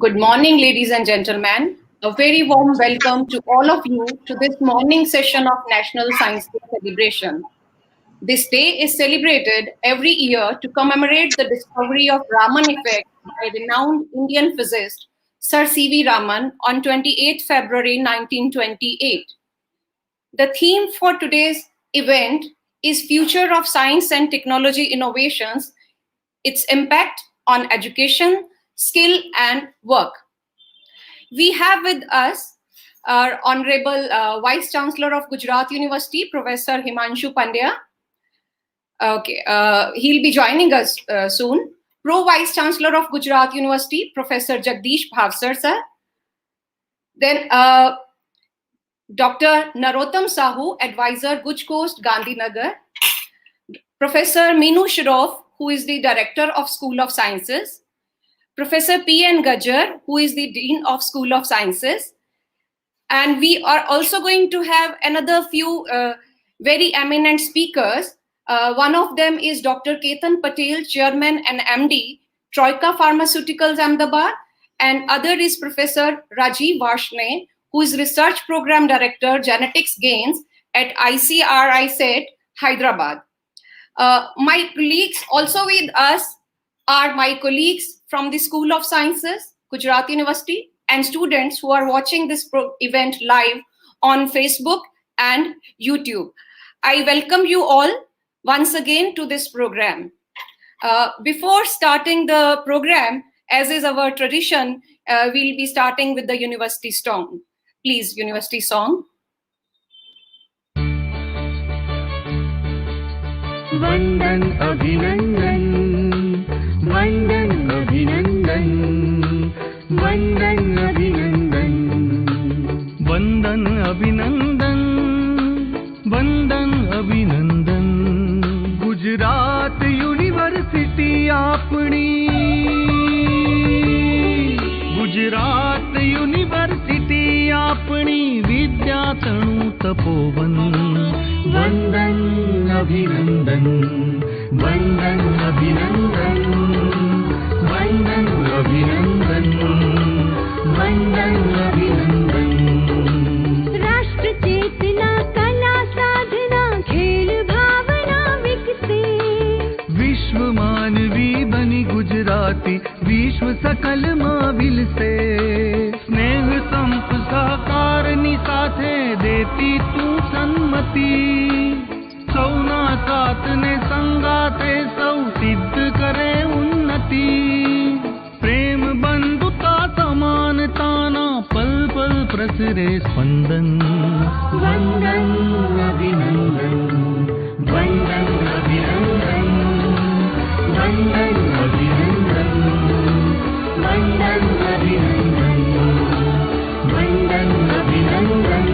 Good morning, ladies and gentlemen. A very warm welcome to all of you to this morning session of National Science Day celebration. This day is celebrated every year to commemorate the discovery of Raman effect by renowned Indian physicist Sir C.V. Raman on 28 February 1928. The theme for today's event is Future of Science and Technology Innovations, its impact on education, skill, and work. We have with us our Honorable Vice Chancellor of Gujarat University, Professor Himanshu Pandya. Okay, he'll be joining us soon. Pro Vice Chancellor of Gujarat University, Professor Jagdish Bhavsar sir. Then Dr. Narotam Sahu, Advisor, Guj Coast, Gandhinagar. Professor Meenu Shroff, who is the Director of School of Sciences. Professor P.N. Gajjar, who is the Dean of School of Sciences. And we are also going to have another few very eminent speakers. One of them is Dr. Ketan Patel, Chairman and MD, Troika Pharmaceuticals, Ahmedabad. And other is Professor Rajeev Varshney, who is Research Program Director, Genetics Gains at ICRI-SET, Hyderabad. My colleagues also with us are my colleagues from the School of Sciences, Gujarat University, and students who are watching this event live on Facebook and YouTube. I welcome you all once again to this program. Before starting the program, as is our tradition, we'll be starting with the university song. Please, university song. Vandan Abhinandan, Vandan Abhinandan, Vandan Abhinandan, Vandan Abhinandan, Vandan Abhinandan. Gujarat University apni, Gujarat University apni vidya tanu tapovan. Vandan Abhinandan, Vandan Abhinandan, Vandan Abhinandan, Vandan Abhinandan. राष्ट्र चेतना कला साधना खेल भावना विकसे विश्व मानवी बनी गुजराती विश्व सकल माविल से स्नेह संप सहकारनी साथे देती तू सन्मति सौना साथ ने संगाते सौ सिद्ध करे उन्नति प्रेम बंधुता समानताना पल पल प्रसरे स्पंदन वंदन अभिनंदन वंदन अभिनंदन वंदन अभिनंदन वंदन अभिनंदन वंदन अभिनंदन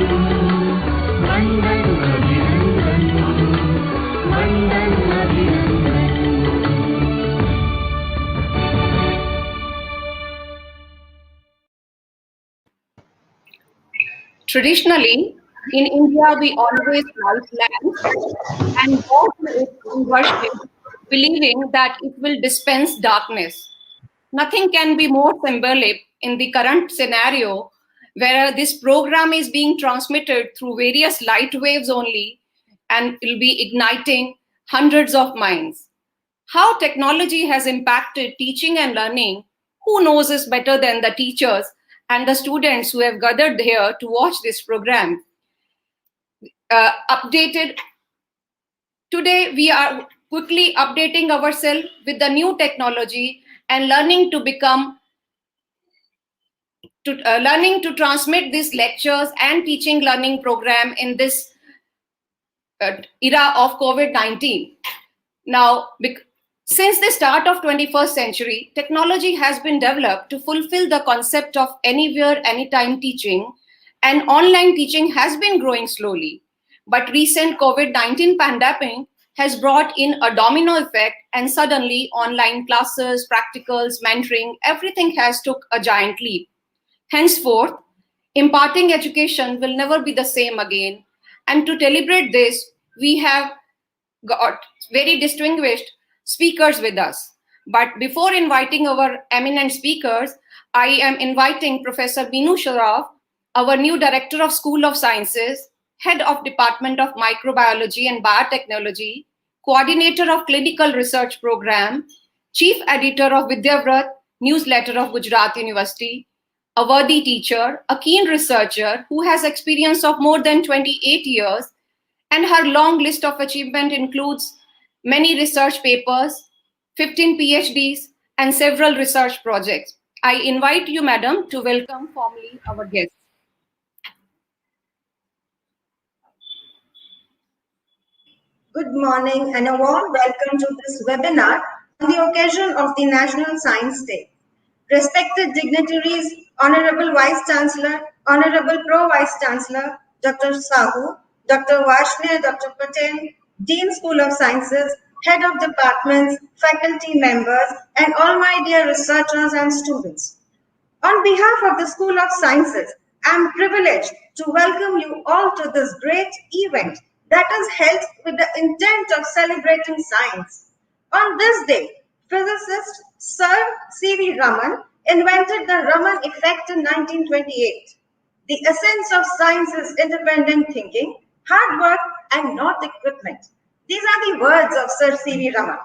वंदन अभिनंदन वंदन अभिनंदन. Traditionally, in India, we always light lamps and go to it in worship, believing that it will dispense darkness. Nothing can be more symbolic in the current scenario where this program is being transmitted through various light waves only and will be igniting hundreds of minds. How technology has impacted teaching and learning, who knows is better than the teachers and the students who have gathered here to watch this program. Today, we are quickly updating ourselves with the new technology and learning to transmit these lectures and teaching learning program in this era of COVID-19. Now, since the start of 21st century, technology has been developed to fulfill the concept of anywhere, anytime teaching, and online teaching has been growing slowly. But recent COVID-19 pandemic has brought in a domino effect, and suddenly online classes, practicals, mentoring, everything has took a giant leap. Henceforth, imparting education will never be the same again. And to celebrate this, we have got very distinguished speakers with us. But before inviting our eminent speakers, I am inviting Professor Meenu Shroff, our new Director of School of Sciences, Head of Department of Microbiology and Biotechnology, Coordinator of Clinical Research Program, Chief Editor of Vidyavrat, Newsletter of Gujarat University, a worthy teacher, a keen researcher who has experience of more than 28 years, and her long list of achievement includes many research papers, 15 PhDs, and several research projects. I invite you, madam, to welcome formally our guests. Good morning and a warm welcome to this webinar on the occasion of the National Science Day. Respected dignitaries, Honorable Vice Chancellor, Honorable Pro Vice Chancellor, Dr. Sahu, Dr. Varshney, Dr. Patel, Dean School of Sciences, Head of Departments, faculty members, and all my dear researchers and students. On behalf of the School of Sciences, I am privileged to welcome you all to this great event that is held with the intent of celebrating science. On this day, physicist Sir C.V. Raman invented the Raman effect in 1928. The essence of science is independent thinking, hard work, and not equipment. These are the words of Sir C.V. Raman.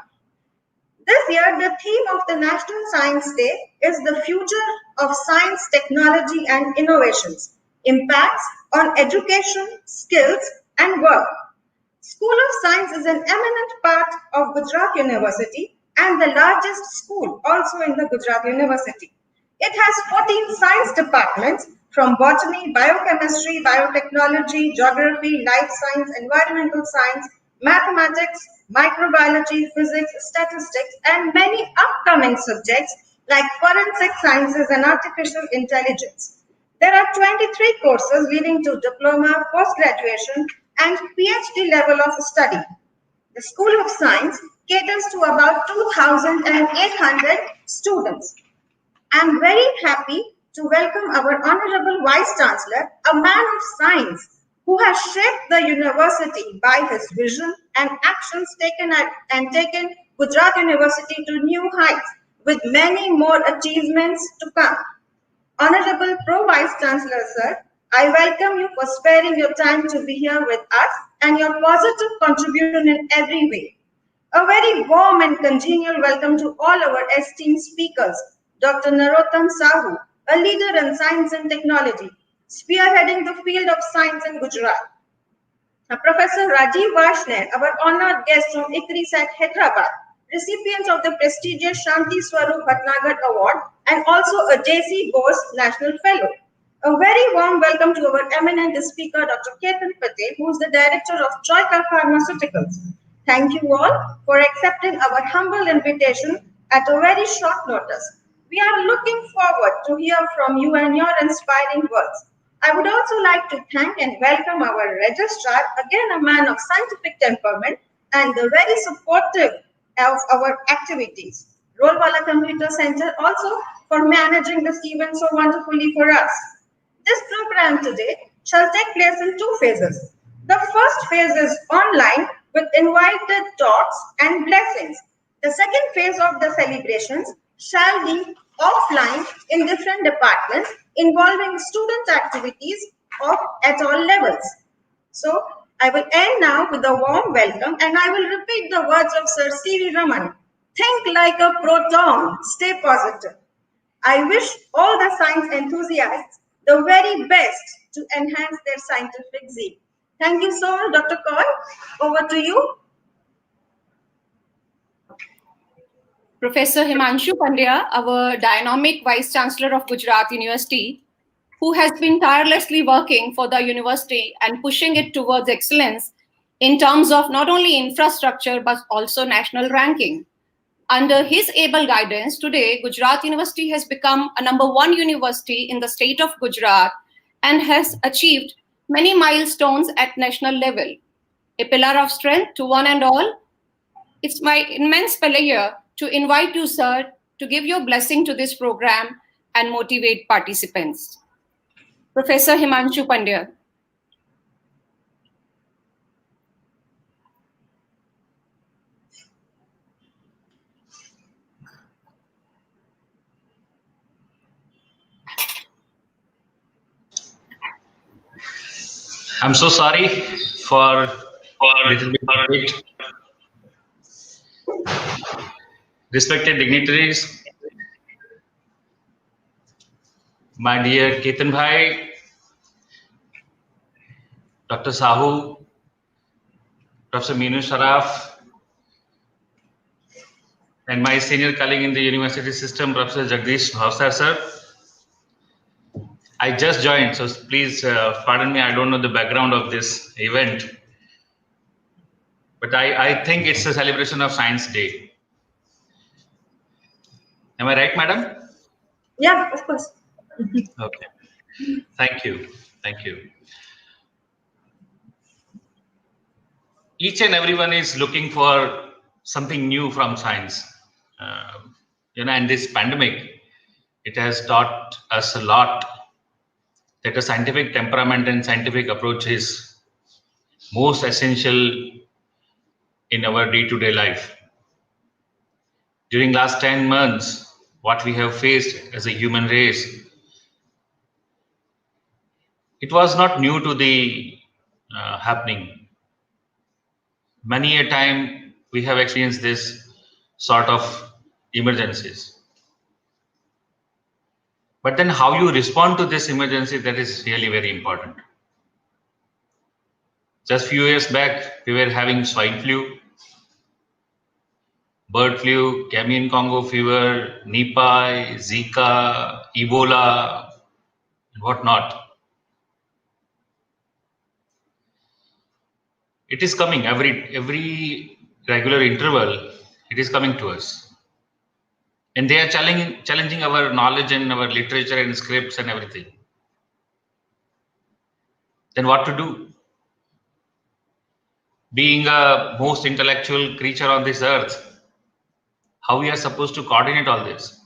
This year, the theme of the National Science Day is the future of science, technology, and innovations, impacts on education, skills, and work. School of Science is an eminent part of Gujarat University and the largest school also in the Gujarat University. It has 14 science departments from botany, biochemistry, biotechnology, geography, life science, environmental science, mathematics, microbiology, physics, statistics, and many upcoming subjects like forensic sciences and artificial intelligence. There are 23 courses leading to diploma, post-graduation, and PhD level of study. The School of Science caters to about 2,800 students. I am very happy to welcome our Honorable Vice Chancellor, a man of science who has shaped the university by his vision and actions taken Gujarat University to new heights with many more achievements to come. Honorable Pro Vice Chancellor, sir, I welcome you for sparing your time to be here with us and your positive contribution in every way. A very warm and congenial welcome to all our esteemed speakers, Dr. Narotam Sahu, a leader in science and technology, spearheading the field of science in Gujarat. Professor Rajeev Varshney, our honored guest from ICRISAT Hyderabad, recipient of the prestigious Shanti Swarup Bhatnagar Award and also a J.C. Bose National Fellow. A very warm welcome to our eminent speaker, Dr. Ketan Patel, who is the director of Troika Pharmaceuticals. Thank you all for accepting our humble invitation at a very short notice. We are looking forward to hear from you and your inspiring words. I would also like to thank and welcome our registrar, again a man of scientific temperament and very supportive of our activities. Rolwala Computer Center also for managing this event so wonderfully for us. This program today shall take place in two phases. The first phase is online with invited talks and blessings. The second phase of the celebrations shall be offline in different departments involving student activities at all levels. So I will end now with a warm welcome and I will repeat the words of Sir C.V. Raman. Think like a proton, stay positive. I wish all the science enthusiasts the very best to enhance their scientific zeal. Thank you so much, Dr. Kaur. Over to you. Professor Himanshu Pandya, our dynamic Vice Chancellor of Gujarat University, who has been tirelessly working for the university and pushing it towards excellence in terms of not only infrastructure but also national ranking. Under his able guidance, today Gujarat University has become a #1 university in the state of Gujarat and has achieved many milestones at national level. A pillar of strength to one and all. It's my immense pleasure to invite you, sir, to give your blessing to this program and motivate participants. Professor Himanshu Pandya. I'm so sorry for little bit late. Respected dignitaries, my dear Ketan Bhai, Dr. Sahu, Professor Meenu Sharaf, and my senior colleague in the university system, Professor Jagdish Bhavsar sir. I just joined, so please pardon me. I don't know the background of this event, but I think it's a celebration of Science Day. Am I right, madam? Yeah, of course. Okay. Thank you. Thank you. Each and everyone is looking for something new from science. And this pandemic, it has taught us a lot that a scientific temperament and scientific approach is most essential in our day-to-day life. During last 10 months, what we have faced as a human race, it was not new to the happening. Many a time we have experienced this sort of emergencies. But then how you respond to this emergency, that is really very important. Just few years back, we were having swine flu, bird flu, Crimean Congo fever, Nipah, Zika, Ebola, and whatnot. It is coming every regular interval. It is coming to us, and they are challenging our knowledge and our literature and scripts and everything. Then what to do? Being a most intellectual creature on this earth, how we are supposed to coordinate all this?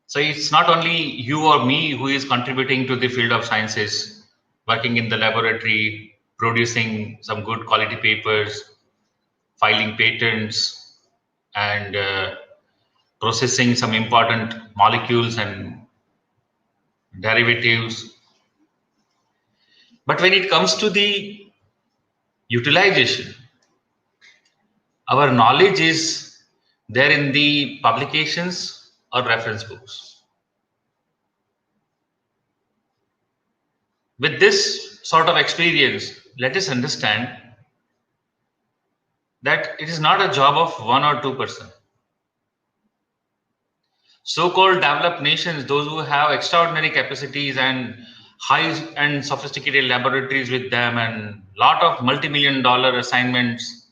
So it's not only you or me who is contributing to the field of sciences, working in the laboratory, producing some good quality papers, filing patents, and processing some important molecules and derivatives. But when it comes to the utilization, our knowledge is there in the publications or reference books. With this sort of experience, let us understand that it is not a job of 1 or 2%. So-called developed nations, those who have extraordinary capacities and high and sophisticated laboratories with them and lot of multi-million-dollar assignments,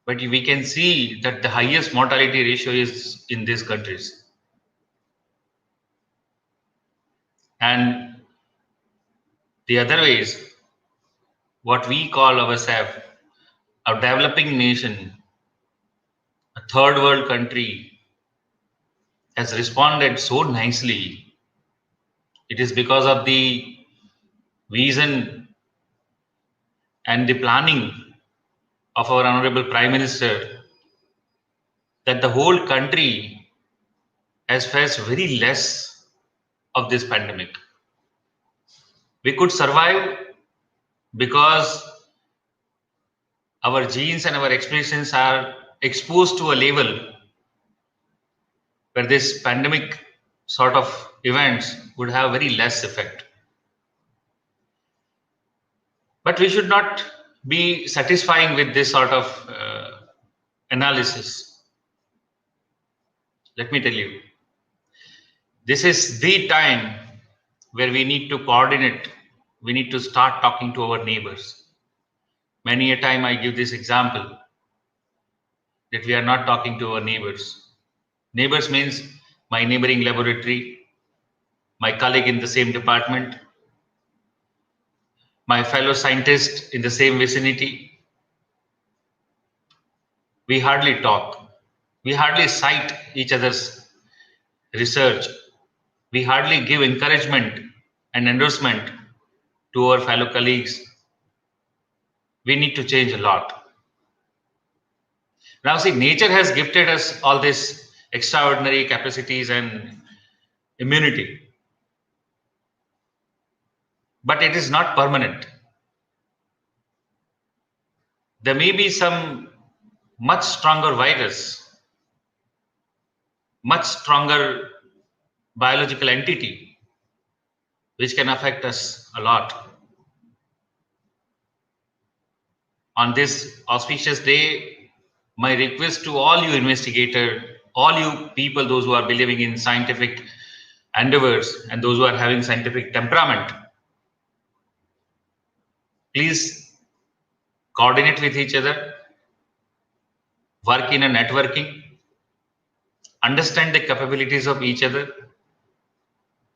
but we can see that the highest mortality ratio is in these countries. And the other ways, what we call ourselves a developing nation, a third world country, has responded so nicely. It is because of the vision and the planning of our Honorable Prime Minister that the whole country has faced very less of this pandemic. We could survive because our genes and our expressions are exposed to a level where this pandemic sort of events would have very less effect. But we should not be satisfying with this sort of analysis. Let me tell you, this is the time where we need to coordinate. We need to start talking to our neighbors. Many a time I give this example that we are not talking to our neighbors. Neighbors means my neighboring laboratory, my colleague in the same department, my fellow scientist in the same vicinity. We hardly talk. We hardly cite each other's research. We hardly give encouragement and endorsement to our fellow colleagues. We need to change a lot. Now see, nature has gifted us all these extraordinary capacities and immunity. but it is not permanent. There may be some much stronger virus, much stronger biological entity, which can affect us a lot. On this auspicious day, my request to all you investigators, all you people, those who are believing in scientific endeavors and those who are having scientific temperament, please coordinate with each other, work in a networking, understand the capabilities of each other,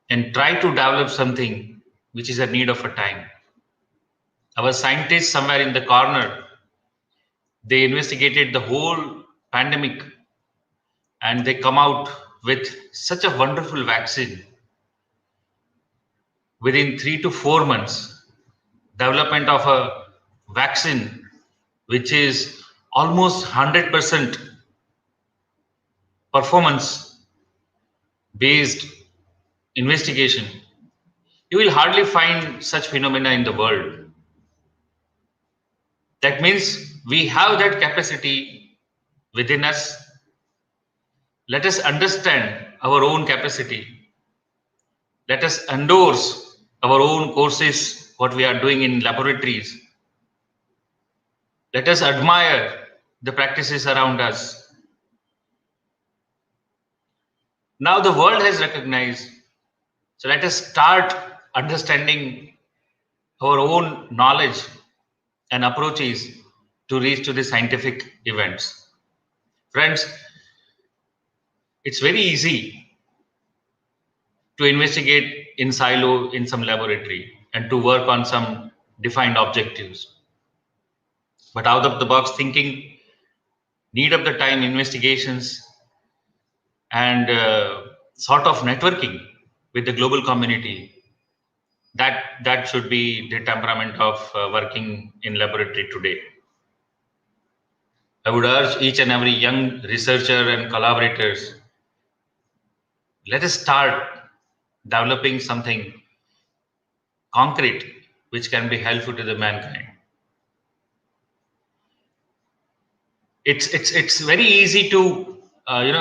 and try to develop something which is a need of a time. Our scientists somewhere in the corner, they investigated the whole pandemic and they come out with such a wonderful vaccine. Within 3 to 4 months, development of a vaccine which is almost 100% performance based investigation. You will hardly find such phenomena in the world. That means we have that capacity within us. Let us understand our own capacity. Let us endorse our own courses, what we are doing in laboratories. Let us admire the practices around us. Now the world has recognized, so let us start understanding our own knowledge and approaches to reach to the scientific events. Friends, it's very easy to investigate in silo in some laboratory and to work on some defined objectives. But out of the box thinking, need of the time investigations and sort of networking with the global community, that should be the temperament of working in laboratory today. I would urge each and every young researcher and collaborators, let us start developing something concrete which can be helpful to the mankind. It's very easy to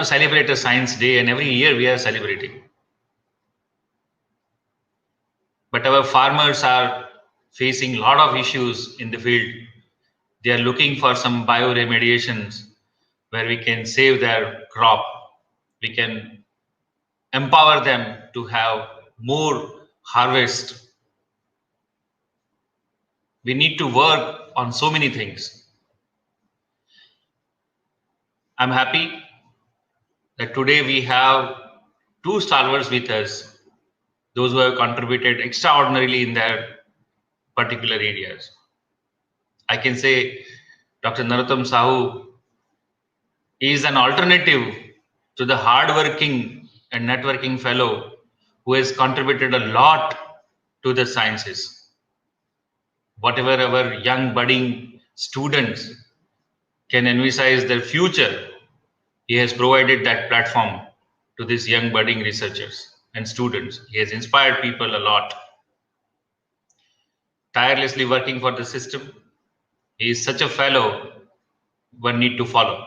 celebrate a science day, and every year we are celebrating. But our farmers are facing a lot of issues in the field. They are looking for some bioremediations where we can save their crop. We can empower them to have more harvest. We need to work on so many things. I'm happy that today we have two stalwarts with us, those who have contributed extraordinarily in their particular areas. I can say Dr. Narotam Sahu is an alternative to the hardworking and networking fellow who has contributed a lot to the sciences. Whatever our young budding students can envisage their future, he has provided that platform to these young budding researchers and students. He has inspired people a lot. Tirelessly working for the system. He is such a fellow one need to follow.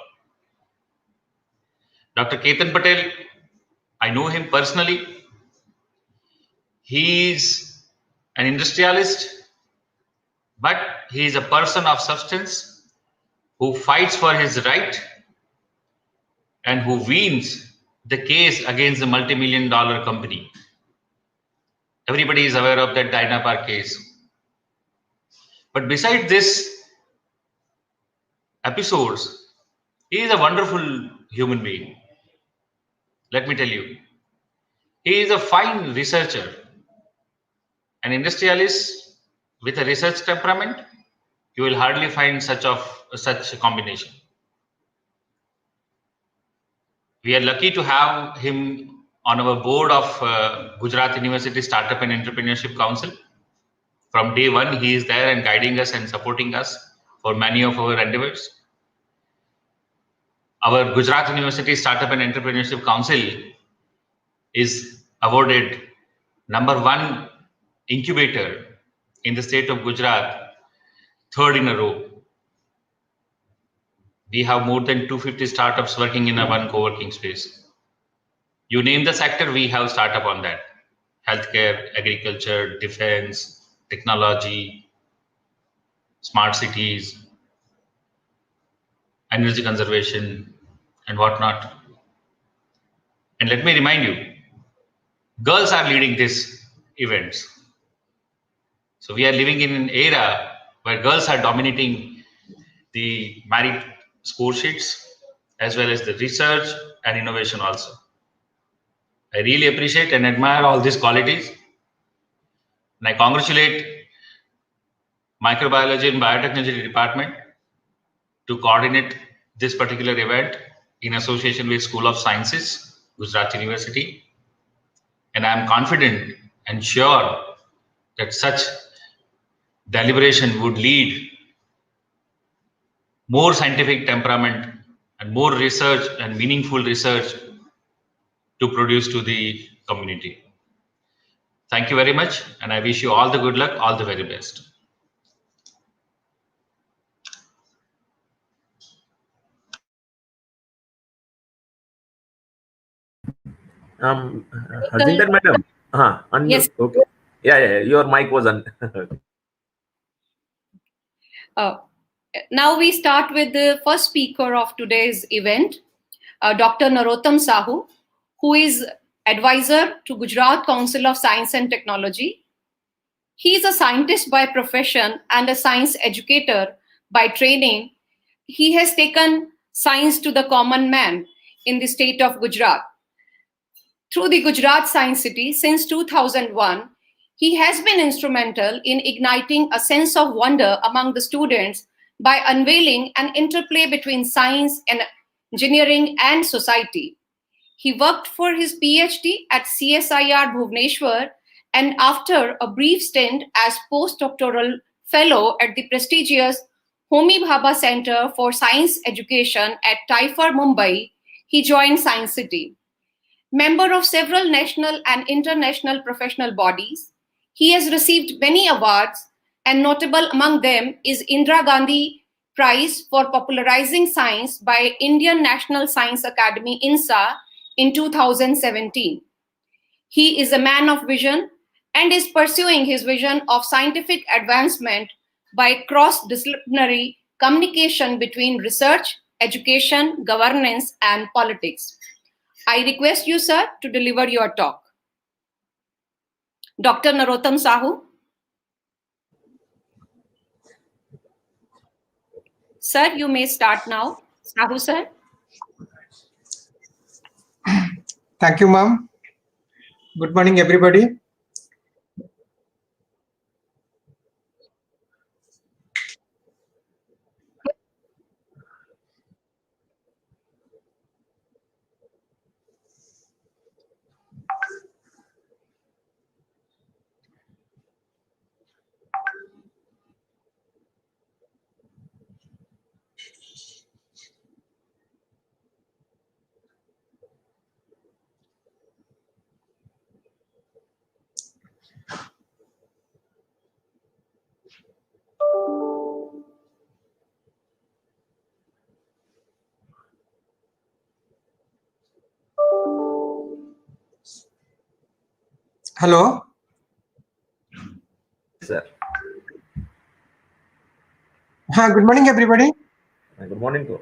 Dr. Ketan Patel, I know him personally. He is an industrialist, but he is a person of substance who fights for his right and who wins the case against the multi-million-dollar company. Everybody is aware of that Dynapar case. But besides this episodes, he is a wonderful human being. Let me tell you, he is a fine researcher, an industrialist with a research temperament. You will hardly find such a combination. We are lucky to have him on our board of Gujarat University Startup and Entrepreneurship Council. From day one, he is there and guiding us and supporting us for many of our endeavors. Our Gujarat University Startup and Entrepreneurship Council is awarded #1 incubator in the state of Gujarat, third in a row. We have more than 250 startups working in a one co-working space. You name the sector, we have startup on that. Healthcare, agriculture, defense, technology, smart cities, energy conservation, and whatnot. And let me remind you, girls are leading these events. So we are living in an era where girls are dominating the merit score sheets as well as the research and innovation also. I really appreciate and admire all these qualities. And I congratulate Microbiology and Biotechnology Department to coordinate this particular event in association with School of Sciences, Gujarat University. And I am confident and sure that such deliberation would lead more scientific temperament and more research and meaningful research to produce to the community. Thank you very much, and I wish you all the good luck, all the very best. Harjinder madam. Yes. Okay. Yeah, your mic was on. Now we start with the first speaker of today's event, Dr. Narotam Sahu, who is advisor to Gujarat Council of Science and Technology. He is a scientist by profession and a science educator by training. He has taken science to the common man in the state of Gujarat. Through the Gujarat Science City since 2001, he has been instrumental in igniting a sense of wonder among the students by unveiling an interplay between science and engineering and society. He worked for his PhD at CSIR Bhubaneswar and after a brief stint as postdoctoral fellow at the prestigious Homi Bhabha Center for Science Education at Taifar, Mumbai, he joined Science City. Member of several national and international professional bodies, he has received many awards, and notable among them is Indira Gandhi Prize for Popularizing Science by Indian National Science Academy INSA in 2017. He is a man of vision and is pursuing his vision of scientific advancement by cross-disciplinary communication between research, education, governance, and politics. I request you, sir, to deliver your talk. Dr. Narotam Sahu. Sir, you may start now. Sahu, sir. Thank you, ma'am. Good morning, everybody. Hello. Sir. Good morning, everybody. Good morning to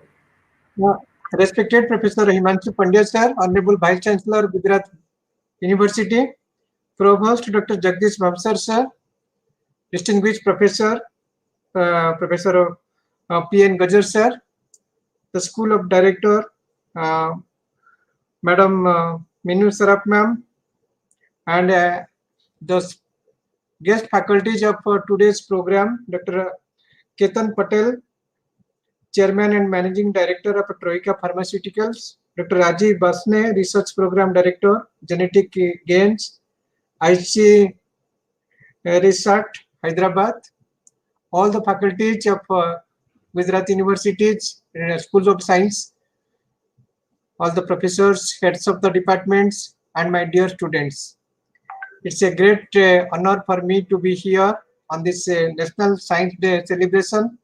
Respected Professor Himanshu Pandya, sir, Honorable Vice Chancellor, Gujarat University, Provost Dr. Jagdish Bhavsar, sir, distinguished Professor, Professor P.N. Gajar, sir, the School of Director, Madam Minu Saraf, ma'am, and the guest faculties of today's program, Dr. Ketan Patel, Chairman and Managing Director of Troika Pharmaceuticals, Dr. Rajeev Varshney, Research Program Director, Genetic Gains, IC Research, Hyderabad, all the faculties of Gujarat Universities, Schools of Science, all the professors, heads of the departments, and my dear students. It's a great honor for me to be here on this National Science Day celebration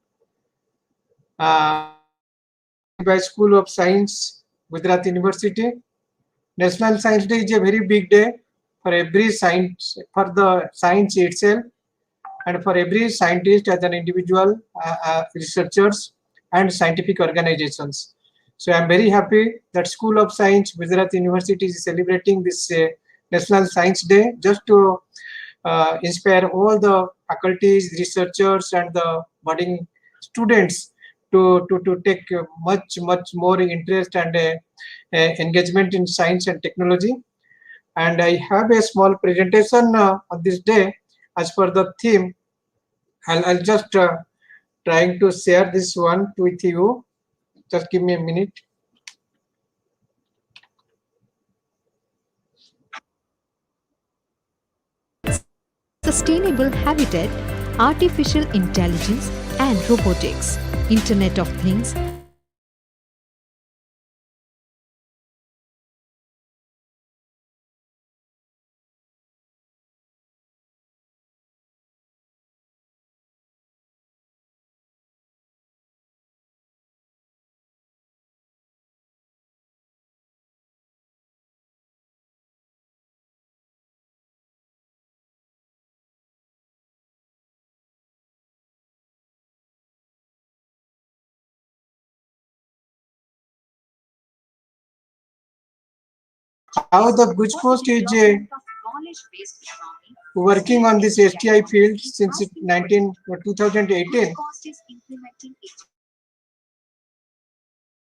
by School of Science, Gujarat University. National Science Day is a very big day for every science, for the science itself, and for every scientist as an individual, researchers and scientific organizations. So I am very happy that School of Science, Gujarat University is celebrating this National Science Day just to inspire all the faculties, researchers and the budding students to take much more interest and engagement in science and technology. And I have a small presentation on this day as per the theme. I'll just trying to share this one with you. Just give me a minute. Sustainable habitat, artificial intelligence and robotics, Internet of Things, How the Guj Post is working on this STI field since 2018.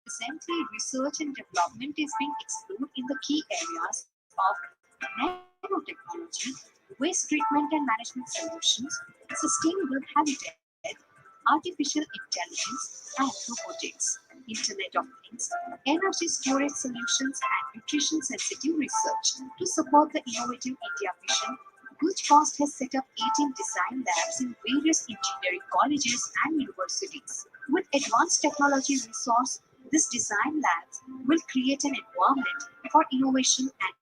Recently, research and development is being explored in the key areas of nanotechnology, waste treatment and management solutions, sustainable habitat, artificial intelligence and robotics, Internet of Things, energy storage solutions and nutrition sensitive research. To support the Innovative India mission, Guj Post has set up 18 design labs in various engineering colleges and universities. With advanced technology resource, this design labs will create an environment for innovation and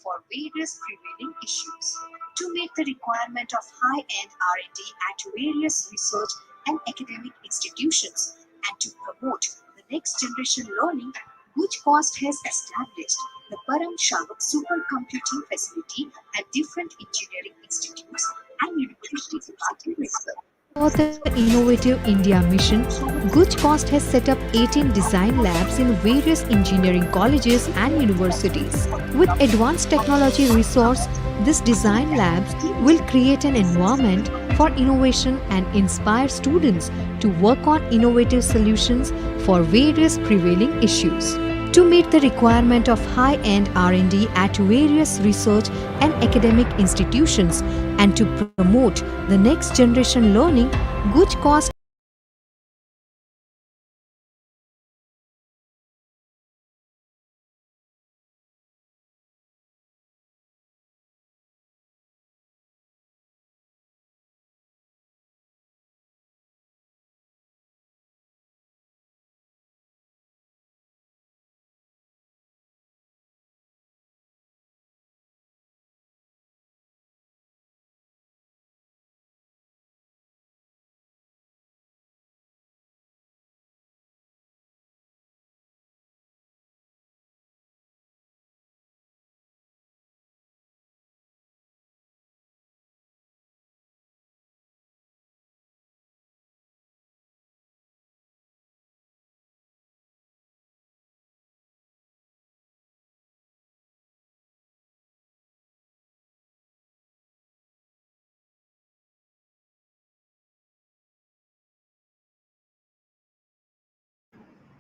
for various prevailing issues. To meet the requirement of high-end R&D at various research and academic institutions and to promote the next generation learning, Guj Post has established the Param Shavak supercomputing facility at different engineering institutes and universities starting research. For the Innovative India mission, Guj Post has set up 18 design labs in various engineering colleges and universities. With advanced technology resource, this design labs will create an environment for innovation and inspire students to work on innovative solutions for various prevailing issues. To meet the requirement of high-end R&D at various research and academic institutions and to promote the next generation learning, Guj Post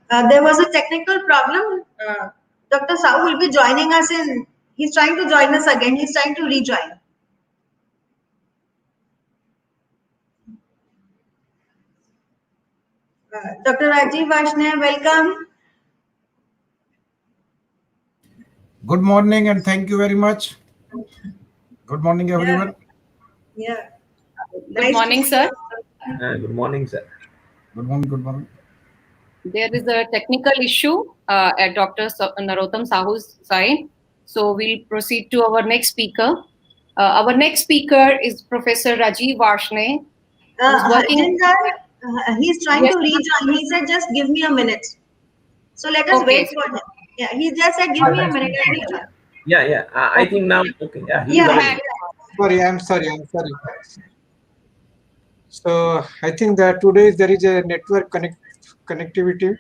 There was a technical problem. Dr. Sahu will be joining us in, he's trying to join us again. He's trying to rejoin. Dr. Rajeev Varshney, welcome. Good morning and thank you very much. Good morning, everyone. Yeah. Good morning, sir. Good morning, sir. Good morning, good morning. There is a technical issue at Dr. Narotam Sahu's side. So we'll proceed to our next speaker. Our next speaker is Professor Rajeev Varshney, who's working. He's trying Yes, to rejoin. He said, just give me a minute. So let us Okay. wait for him. Yeah, he just said, give me a minute. I'll rejoin. Yeah. I think now, okay. Yeah, he's Yeah, available. Sorry, I'm sorry. So I think that today there is a network connectivity.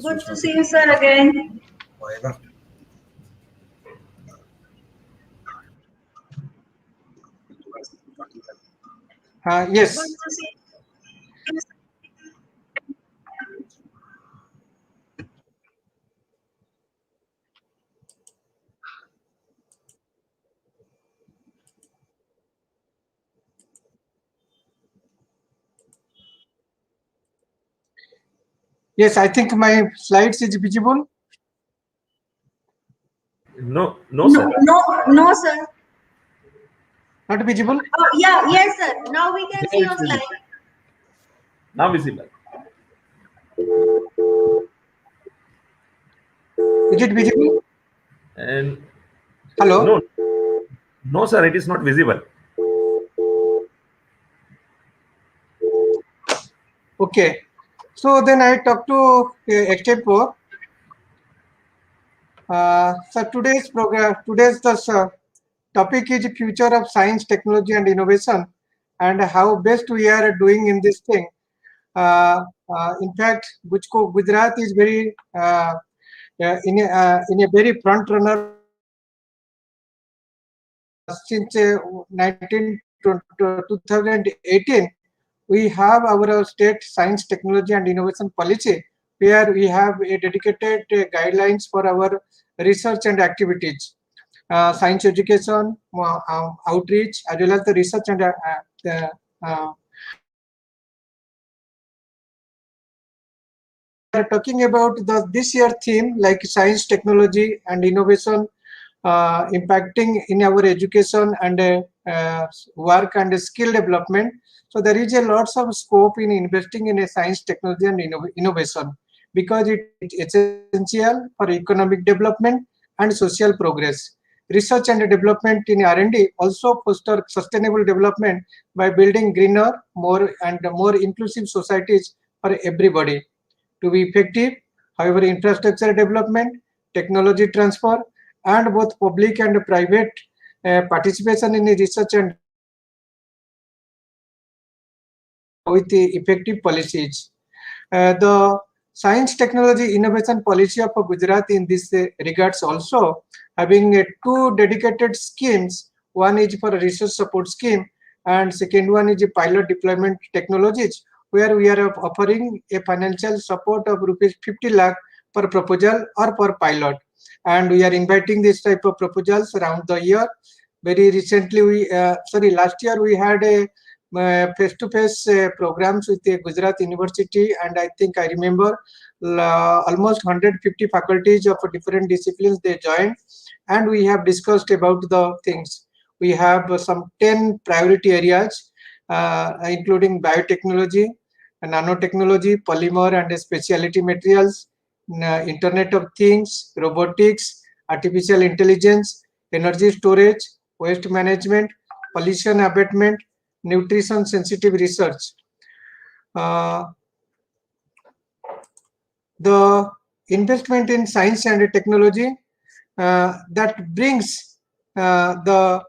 good to see you, sir, again. Yes. Good to see you. Yes, I think my slides is visible. No, sir. No, sir. Not visible. Oh, yeah, yes, sir. Now we can see Now your it's slide. visible. Now visible. Is it visible? And Hello. no, sir. It is not visible. Okay. So then I talk to Extent 4. So today's program, topic is future of science, technology, and innovation, and how best we are doing in this thing. In fact, Gujarat is very in a very front runner since 2018. We have our state science, technology, and innovation policy, where we have a dedicated guidelines for our research and activities, science education, outreach, as well as the research and the, we are talking about this year theme like science, technology, and innovation impacting in our education and work and skill development. So there is a lots of scope in investing in a science, technology, and innovation because it's essential for economic development and social progress. Research and development in R&D also foster sustainable development by building greener, more inclusive societies for everybody. To be effective, however, infrastructure development, technology transfer, and both public and private participation in research and with the effective policies. The science, technology, innovation policy of Gujarat in this regards also having two dedicated schemes. One is for a research support scheme, and second one is a pilot deployment technologies, where we are offering a financial support of rupees 50 lakh per proposal or per pilot. And we are inviting this type of proposals around the year. Very recently, last year we had a face-to-face programs with the Gujarat University, and I think I remember almost 150 faculties of different disciplines they joined, and we have discussed about the things. We have some 10 priority areas, including biotechnology, nanotechnology, polymer and specialty materials, Internet of Things, robotics, artificial intelligence, energy storage, waste management, pollution abatement, nutrition sensitive research. The investment in science and technology that brings the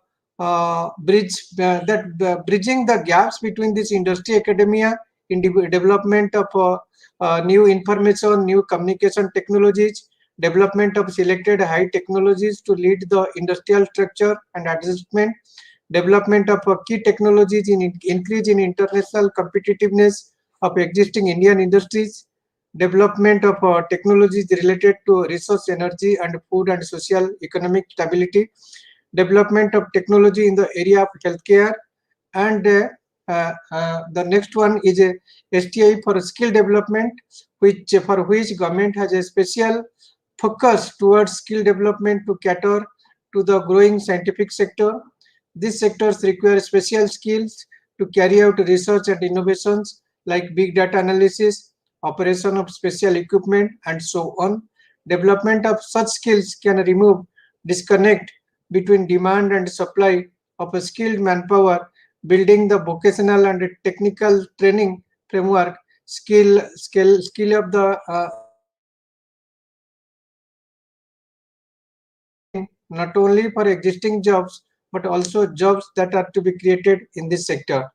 bridging the gaps between this industry academia in development of new information, new communication technologies, development of selected high technologies to lead the industrial structure and adjustment, development of key technologies in increase in international competitiveness of existing Indian industries, development of technologies related to resource, energy, and food and social economic stability, development of technology in the area of healthcare, and the next one is a STI for skill development, for which government has a special focus towards skill development to cater to the growing scientific sector. These sectors require special skills to carry out research and innovations like big data analysis, operation of special equipment, and so on. Development of such skills can remove disconnect between demand and supply of a skilled manpower, building the vocational and technical training framework, skill of the not only for existing jobs but also jobs that are to be created in this sector.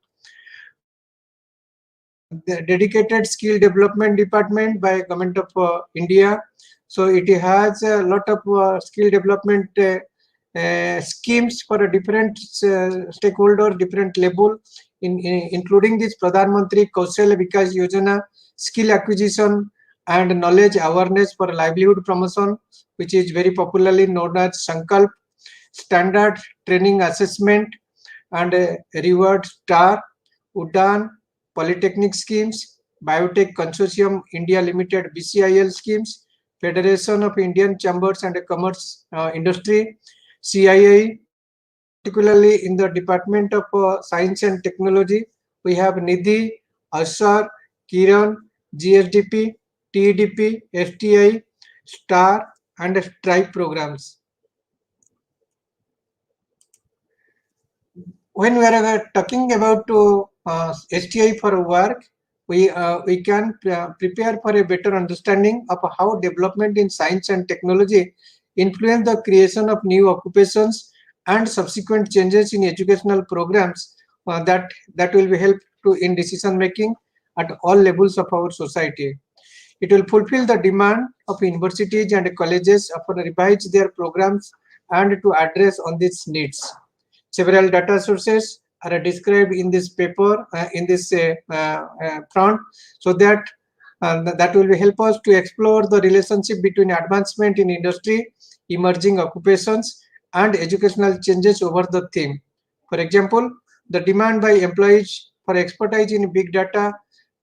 The dedicated skill development department by Government of India. So it has a lot of skill development schemes for a different stakeholders, different level, including this Pradhan Mantri Kaushalya Vikas Yojana, skill acquisition and knowledge awareness for livelihood promotion, which is very popularly known as Sankalp, standard training assessment and reward star, Udan, Polytechnic schemes, Biotech Consortium India Limited BCIL schemes, Federation of Indian Chambers and Commerce Industry, CII, particularly in the Department of Science and Technology, we have Nidhi, Asar, Kiran, GSDP, TDP, STI, STAR, and STRIPE programs. When we are talking about STI for work, we can prepare for a better understanding of how development in science and technology influence the creation of new occupations and subsequent changes in educational programs that will be helpful in decision making at all levels of our society. It will fulfill the demand of universities and colleges upon revise their programs and to address on these needs. Several data sources are described in this paper, in this front, so that that will help us to explore the relationship between advancement in industry, emerging occupations, and educational changes over the theme. For example, the demand by employees for expertise in big data,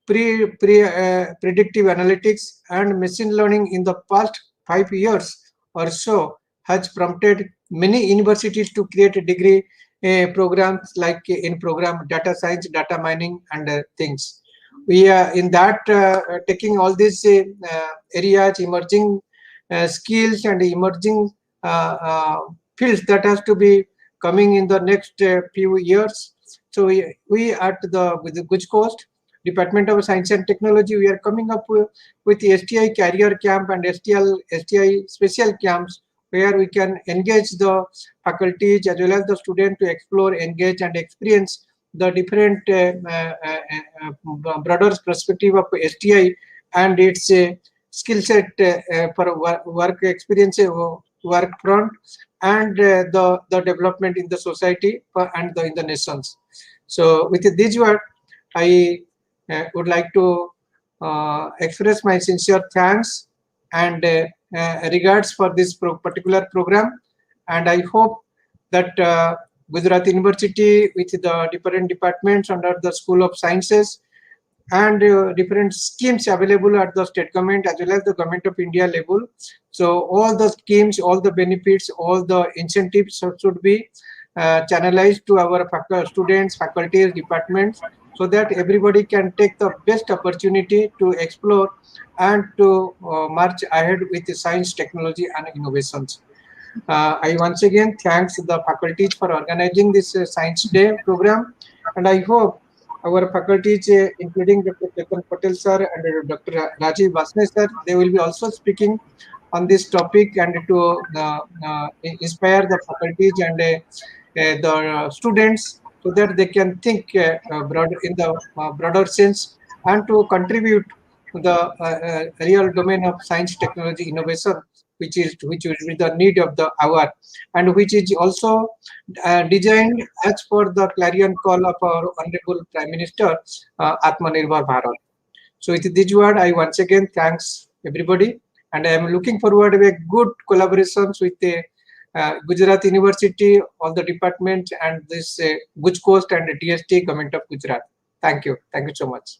predictive analytics, and machine learning in the past 5 years or so has prompted many universities to create a degree programs like in program data science, data mining, and things. We are in that taking all these areas, emerging skills and emerging fields that has to be coming in the next few years. So we at with the Guj Coast Department of Science and Technology, we are coming up with the STI career camp and STI special camps, where we can engage the faculties as well as the students to explore, engage, and experience the different broader perspective of STI and its skill set for work experience, work front, and the development in the society and in the nations. So with this word, I would like to express my sincere thanks and regards for this particular program, and I hope that Gujarat University with the different departments under the School of Sciences and different schemes available at the state government as well as the Government of India level. So all the schemes, all the benefits, all the incentives should be channelized to our students, faculties, departments, so that everybody can take the best opportunity to explore and to march ahead with the science, technology, and innovations. I once again thanks the faculties for organizing this Science Day program, and I hope our faculties, including Dr. Ketan Patel sir and Dr. Rajeev Varshney sir, they will be also speaking on this topic and to inspire the faculties and the students, so that they can think broader in the broader sense and to contribute to the real domain of science, technology, innovation, which is the need of the hour, and which is also designed as per the clarion call of our Honorable Prime Minister, Atmanirbhar Bharat. So with this word, I once again thanks everybody, and I am looking forward to a good collaborations with the Gujarat University, all the departments, and this Guj Coast and DST Government of Gujarat. Thank you. Thank you so much.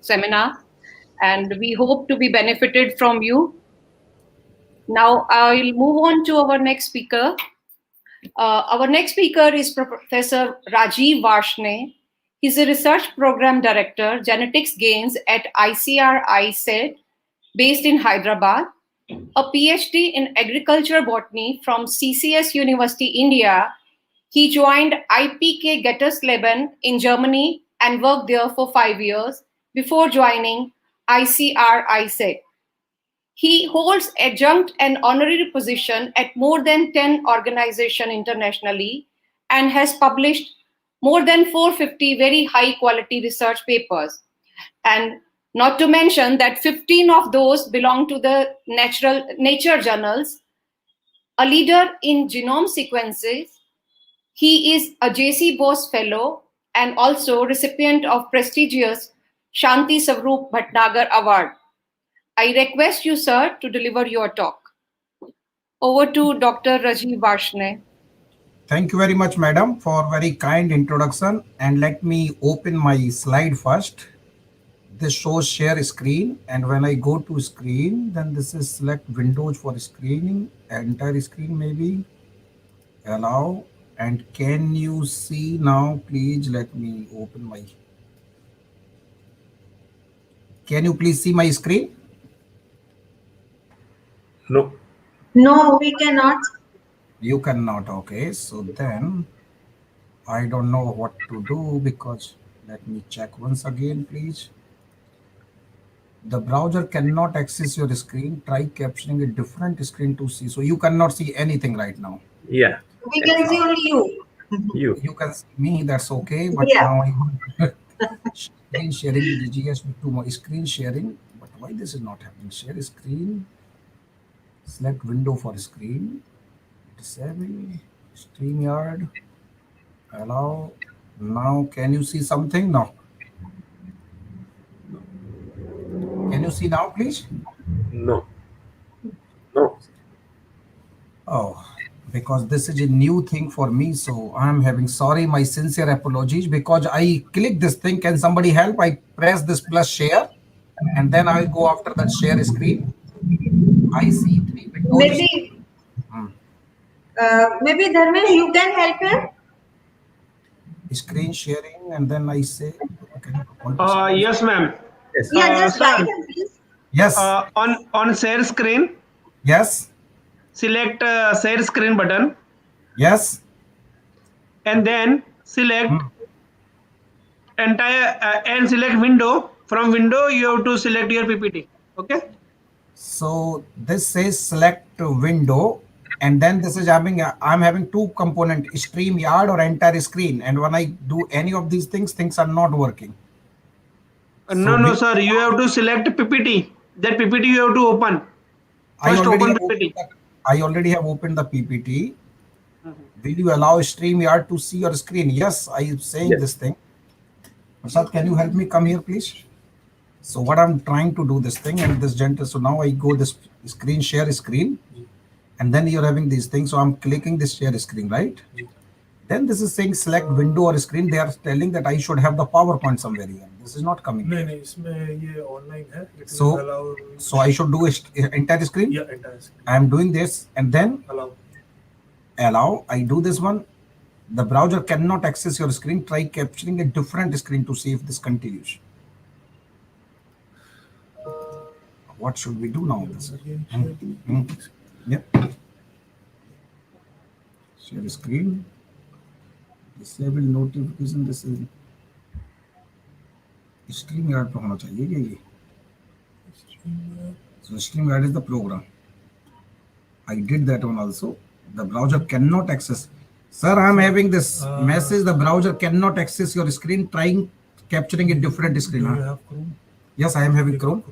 Seminar, and we hope to be benefited from you. Now I'll move on to our next speaker. Our next speaker is Professor Rajeev Varshney. He's a research program director, genetics gains at ICRI based in Hyderabad, a PhD in agriculture botany from CCS University, India. He joined IPK Gettersleben in Germany and worked there for 5 years before joining ICRI. He holds adjunct and honorary position at more than 10 organizations internationally and has published more than 450 very high quality research papers. And not to mention that 15 of those belong to the nature journals. A leader in genome sequences, he is a JC Bose Fellow and also recipient of prestigious Shanti Swaroop Bhatnagar Award. I request you, sir, to deliver your talk. Over to Dr. Rajeev Varshney. Thank you very much, madam, for very kind introduction. And let me open my slide first. This shows share screen, and when I go to screen, then this is select windows for screening, entire screen maybe, allow. And can you see now? Please let me open my. Can you please see my screen? No. No, we cannot. You cannot. Okay, so then I don't know what to do, because let me check once again, please. The browser cannot access your screen. Try capturing a different screen to see. So you cannot see anything right now. Yeah. We can see only you. You can see me, that's okay. But Yeah. now I want screen sharing the DGS with two more screen sharing. But why this is not happening? Share screen. Select window for screen. Disable. StreamYard. Allow. Now can you see something? No. Can you see now, please? No. No. Oh, because this is a new thing for me, so I'm having sorry, my sincere apologies, because I click this thing. Can somebody help? I press this plus share, and then I go after that share screen. I see 3 windows. Maybe Dharmesh, you can help him. Screen sharing, and then I say, Yes, ma'am. Yes. Yeah, just sir. guide him, please. yes, On share screen, yes, select share screen button, yes. and then select entire and select window. From window, you have to select your PPT. Okay. So this says select window, and then this is I'm having two component, StreamYard or entire screen, and when I do any of these things are not working. No, sir. You have to select PPT. That PPT you have to open. First open PPT. I already have opened the PPT. Will you allow StreamYard to see your screen? Yes, I am saying this thing. Prasad, can you help me come here, please? So what I'm trying to do this thing, and this gentle. So now I go this screen, share screen, and then you're having these things. So I'm clicking this share screen, right? Then this is saying select window or screen. They are telling that I should have the PowerPoint somewhere here. This is not coming. So I should do entire screen. Yeah, entire screen. I am doing this, and then Allow. I do this one. The browser cannot access your screen. Try capturing a different screen to see if this continues. What should we do now? This Yep. Share screen. Disable notification. This is StreamYard पे होना चाहिए क्या ये? So StreamYard is the program. I did that one also. The browser cannot access. Sir, I am having this message. The browser cannot access your screen. Trying capturing a different screen. Do you have Chrome? Yes, I am having Chrome.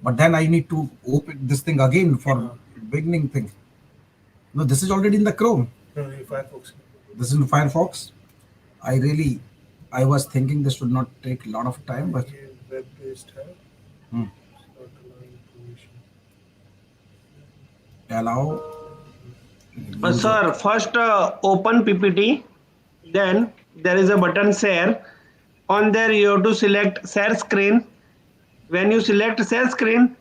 But then I need to open this thing again for beginning thing. No, this is already in the Chrome. No, Firefox. This is in Firefox. I was thinking this should not take a lot of time, but Web-based allow. Sir, first open PPT, then there is a button share. On there you have to select share screen. When you select share screen,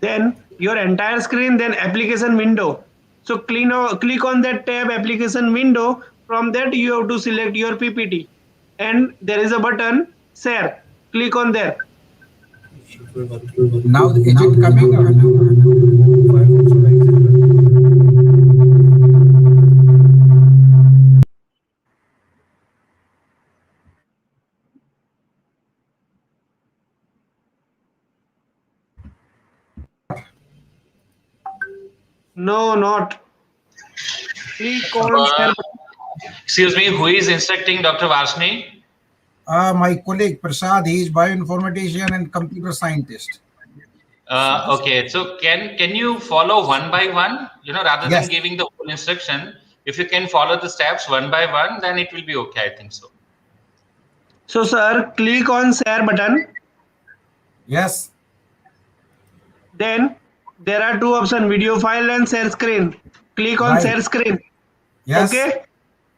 then your entire screen, then application window. So click on that tab application window. From that you have to select your PPT and there is a button share. Click on there. Now is it coming? No, not. Click on share. Excuse me, who is instructing Dr. Varshney? My colleague Prasad, he is bioinformatician and computer scientist. Okay, so can you follow one by one? Rather Yes. than giving the whole instruction, if you can follow the steps one by one, then it will be okay. I think so. So, sir, click on share button. Yes. Then there are two options: video file and share screen. Click on Right. share screen. Yes. Okay.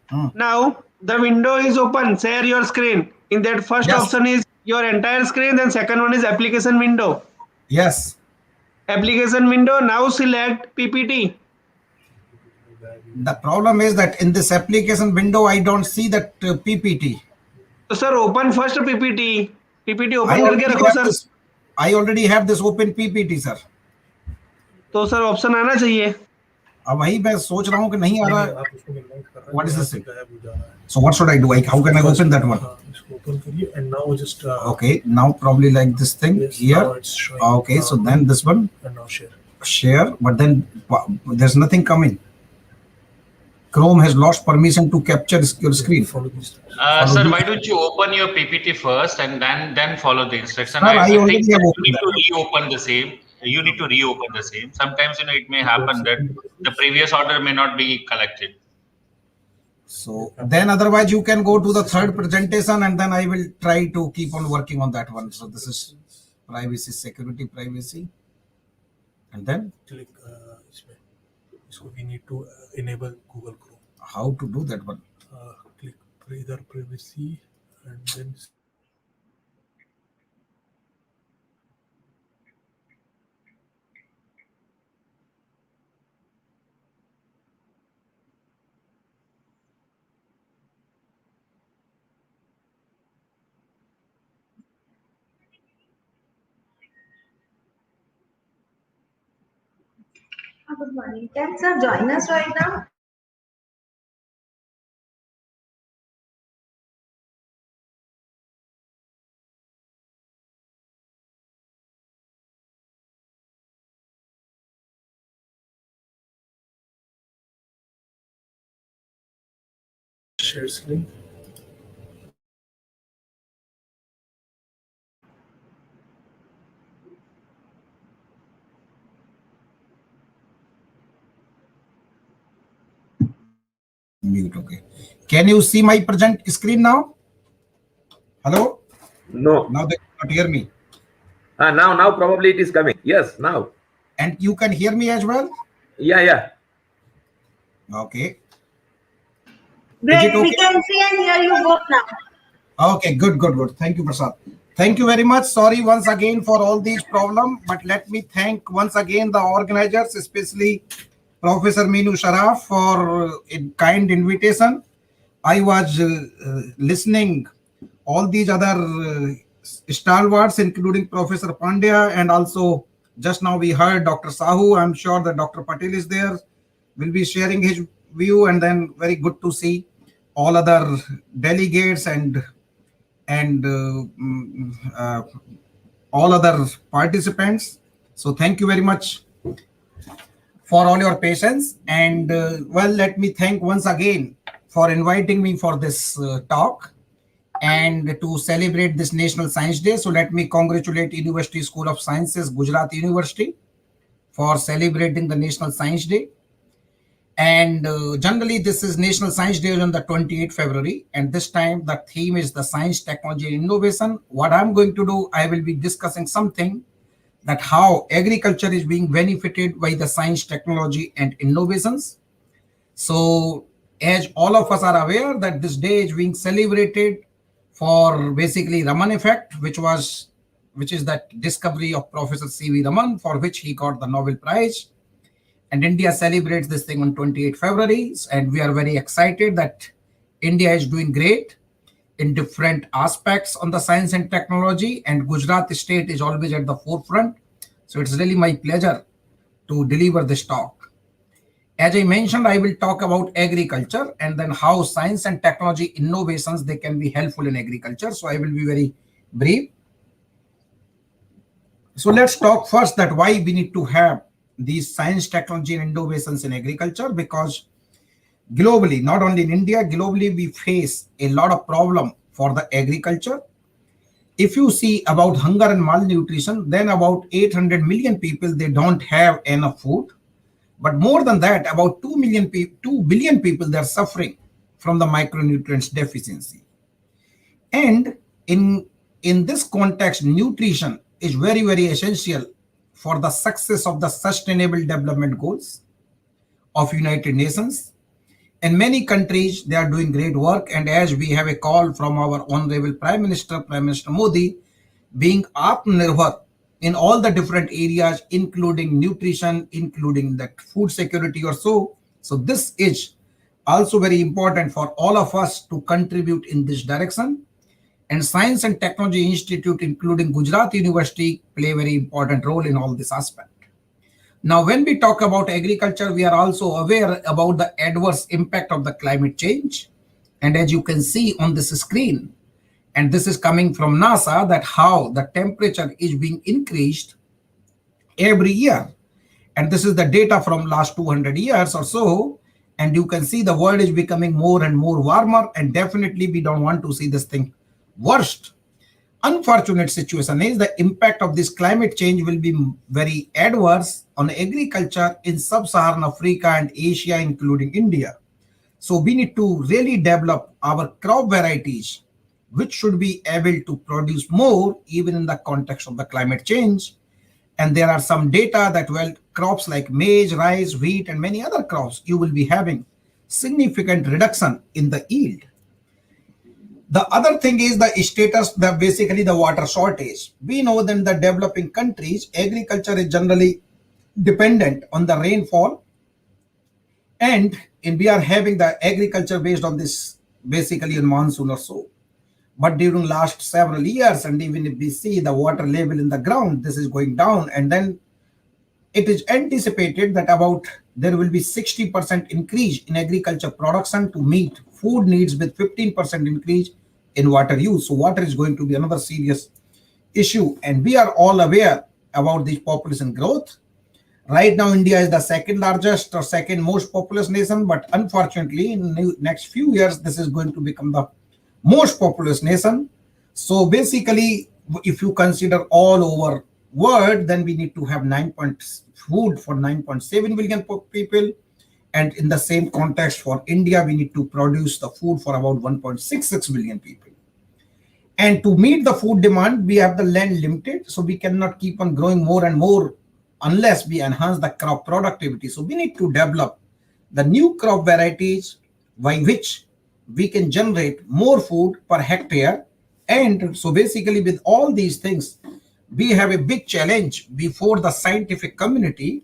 Hmm. Now the window is open. Share your screen. In that first Yes. option is your entire screen. Then second one is application window. Yes. Application window. Now select PPT. The problem is that in this application window, I don't see that PPT. So sir, open first PPT. PPT I open करके रखो sir. I already have this open PPT, sir. तो sir option आना चाहिए. अब वही मैं सोच रहा हूँ कि नहीं आ रहा. What is this thing? So what should I do? How can I open that one? And now just Okay, now probably like this thing yes, here. now it's showing, Okay, so then this one and now share. share, but then there's nothing coming. Chrome has lost permission to capture your screen. Follow these steps. Sir, why don't you open your PPT first and then follow the instruction? Sir, I think already that have you opened need that. to reopen the same. You need to reopen the same. Sometimes it may happen that the previous order may not be collected. So then otherwise you can go to the third presentation and then I will try to keep on working on that one. So this is privacy, security, privacy. And then Click इसमें. So we need to enable Google Chrome. how to do that one? Click either privacy and then Good morning. Can sir join us right now? share screen. Mute, okay. Can you see my present screen now? Hello? No. Now they cannot hear me. Now probably it is coming. Yes, now. And you can hear me as well? Yeah. Okay. Great. it okay? We can see and hear you both now. Okay, good. Thank you, Prasad. Thank you very much. Sorry once again for all these problems, but let me thank once again the organizers, especially Professor Meenu Sharaf for a kind invitation. I was listening all these other stalwarts, including Professor Pandya, and also just now we heard Dr. Sahu. I'm sure that Dr. Patel is there, will be sharing his view, and then very good to see all other delegates and all other participants. So thank you very much for all your patience. And well, let me thank once again for inviting me for this talk and to celebrate this National Science Day. So let me congratulate University School of Sciences, Gujarat University, for celebrating the National Science Day. And generally, this is National Science Day on the 28th February. And this time, the theme is the science, technology, and innovation. What I'm going to do, I will be discussing something that how agriculture is being benefited by the science, technology, and innovations. So as all of us are aware that this day is being celebrated for basically Raman effect, which is that discovery of Professor C.V. Raman, for which he got the Nobel Prize. And India celebrates this thing on 28 February. And we are very excited that India is doing great. in different aspects on the science and technology, and Gujarat state is always at the forefront. So it's really my pleasure to deliver this talk. As I mentioned, I will talk about agriculture and then how science and technology innovations, they can be helpful in agriculture. So I will be very brief. So let's talk first that why we need to have these science, technology, and innovations in agriculture, because globally, not only in India, globally we face a lot of problem for the agriculture. If you see about hunger and malnutrition, then about 800 million people, they don't have enough food. But more than that, about 2 billion people, they're suffering from the micronutrients deficiency. And in this context, nutrition is very, very essential for the success of the Sustainable Development Goals of United Nations. In many countries, they are doing great work. And as we have a call from our Honorable Prime Minister Modi, being Atmanirbhar in all the different areas, including nutrition, including the food security or so. So this is also very important for all of us to contribute in this direction. And Science and Technology Institute, including Gujarat University, play a very important role in all this aspect. Now, when we talk about agriculture, we are also aware about the adverse impact of the climate change. And as you can see on this screen, and this is coming from NASA, that how the temperature is being increased every year. And this is the data from last 200 years or so. And you can see the world is becoming more and more warmer. And definitely we don't want to see this thing worst. Unfortunate situation is the impact of this climate change will be very adverse on agriculture in sub-Saharan Africa and Asia, including India. So we need to really develop our crop varieties, which should be able to produce more even in the context of the climate change. And there are some data that, well, crops like maize, rice, wheat, and many other crops, you will be having significant reduction in the yield. The other thing is the status, basically the water shortage. We know that in the developing countries, agriculture is generally dependent on the rainfall. And we are having the agriculture based on this basically in monsoon or so. But during last several years, and even if we see the water level in the ground, this is going down. And then it is anticipated that about there will be 60% increase in agriculture production to meet food needs with 15% increase in water use. So water is going to be another serious issue. And we are all aware about the population growth. Right now, India is the second largest or second most populous nation. But unfortunately, in the next few years, this is going to become the most populous nation. So basically, if you consider all over world, then we need to have food for 9.7 billion people. And in the same context for India, we need to produce the food for about 1.66 billion people. And to meet the food demand, we have the land limited. So we cannot keep on growing more and more unless we enhance the crop productivity. So we need to develop the new crop varieties by which we can generate more food per hectare. And so basically with all these things, we have a big challenge before the scientific community.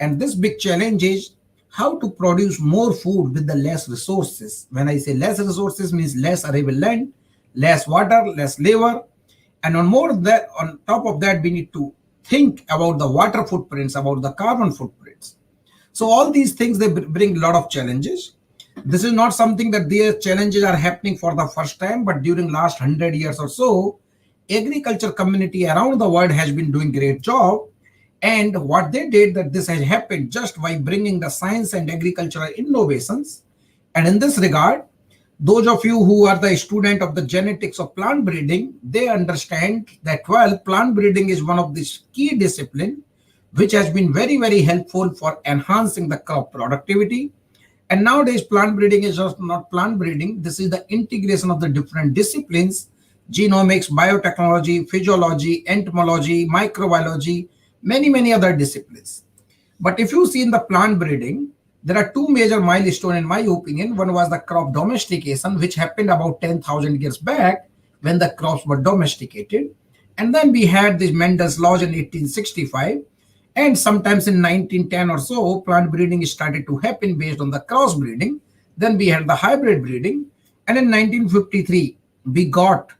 And this big challenge is how to produce more food with the less resources. When I say less resources, means less arable land, less water, less labor. And on top of that, we need to think about the water footprints, about the carbon footprints. So all these things, they bring a lot of challenges. This is not something that these challenges are happening for the first time, but during last 100 years or so, agriculture community around the world has been doing great job. And what they did, that this has happened just by bringing the science and agricultural innovations. And in this regard, those of you who are the student of the genetics of plant breeding, they understand that, well, plant breeding is one of these key discipline, which has been very, very helpful for enhancing the crop productivity. And nowadays, plant breeding is just not plant breeding. This is the integration of the different disciplines: genomics, biotechnology, physiology, entomology, microbiology, many other disciplines. But if you see in the plant breeding, there are two major milestones in my opinion. One was the crop domestication, which happened about 10,000 years back when the crops were domesticated. And then we had this Mendel's laws in 1865. And sometimes in 1910 or so, plant breeding started to happen based on the cross breeding. Then we had the hybrid breeding. And in 1953, we got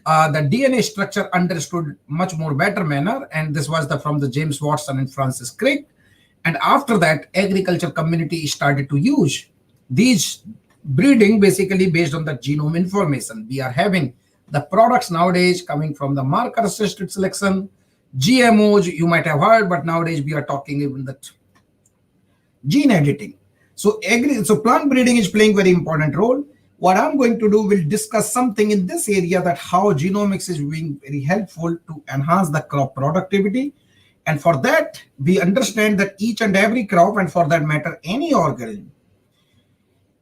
the DNA structure understood much more better manner, and this was from the James Watson and Francis Crick. And after that, agriculture community started to use these breeding basically based on the genome information. We are having the products nowadays coming from the marker assisted selection, GMOs you might have heard, but nowadays we are talking even that gene editing. So plant breeding is playing very important role. What I'm going to do will discuss something in this area, that how genomics is being very helpful to enhance the crop productivity. And for that, we understand that each and every crop, and for that matter, any organism,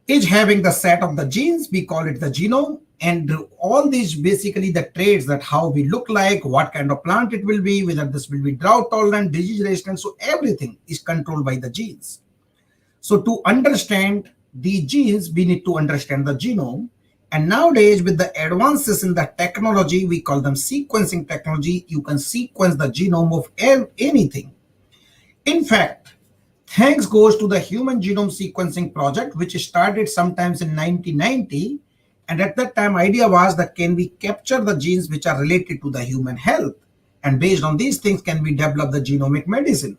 is having the set of the genes. We call it the genome. And all these basically the traits, that how we look like, what kind of plant it will be, whether this will be drought tolerant, disease resistant. So everything is controlled by the genes. So to understand the genes, we need to understand the genome. And nowadays, with the advances in the technology, we call them sequencing technology, you can sequence the genome of anything. In fact, thanks goes to the Human Genome Sequencing Project, which started sometimes in 1990. And at that time, idea was that can we capture the genes which are related to the human health? And based on these things, can we develop the genomic medicine?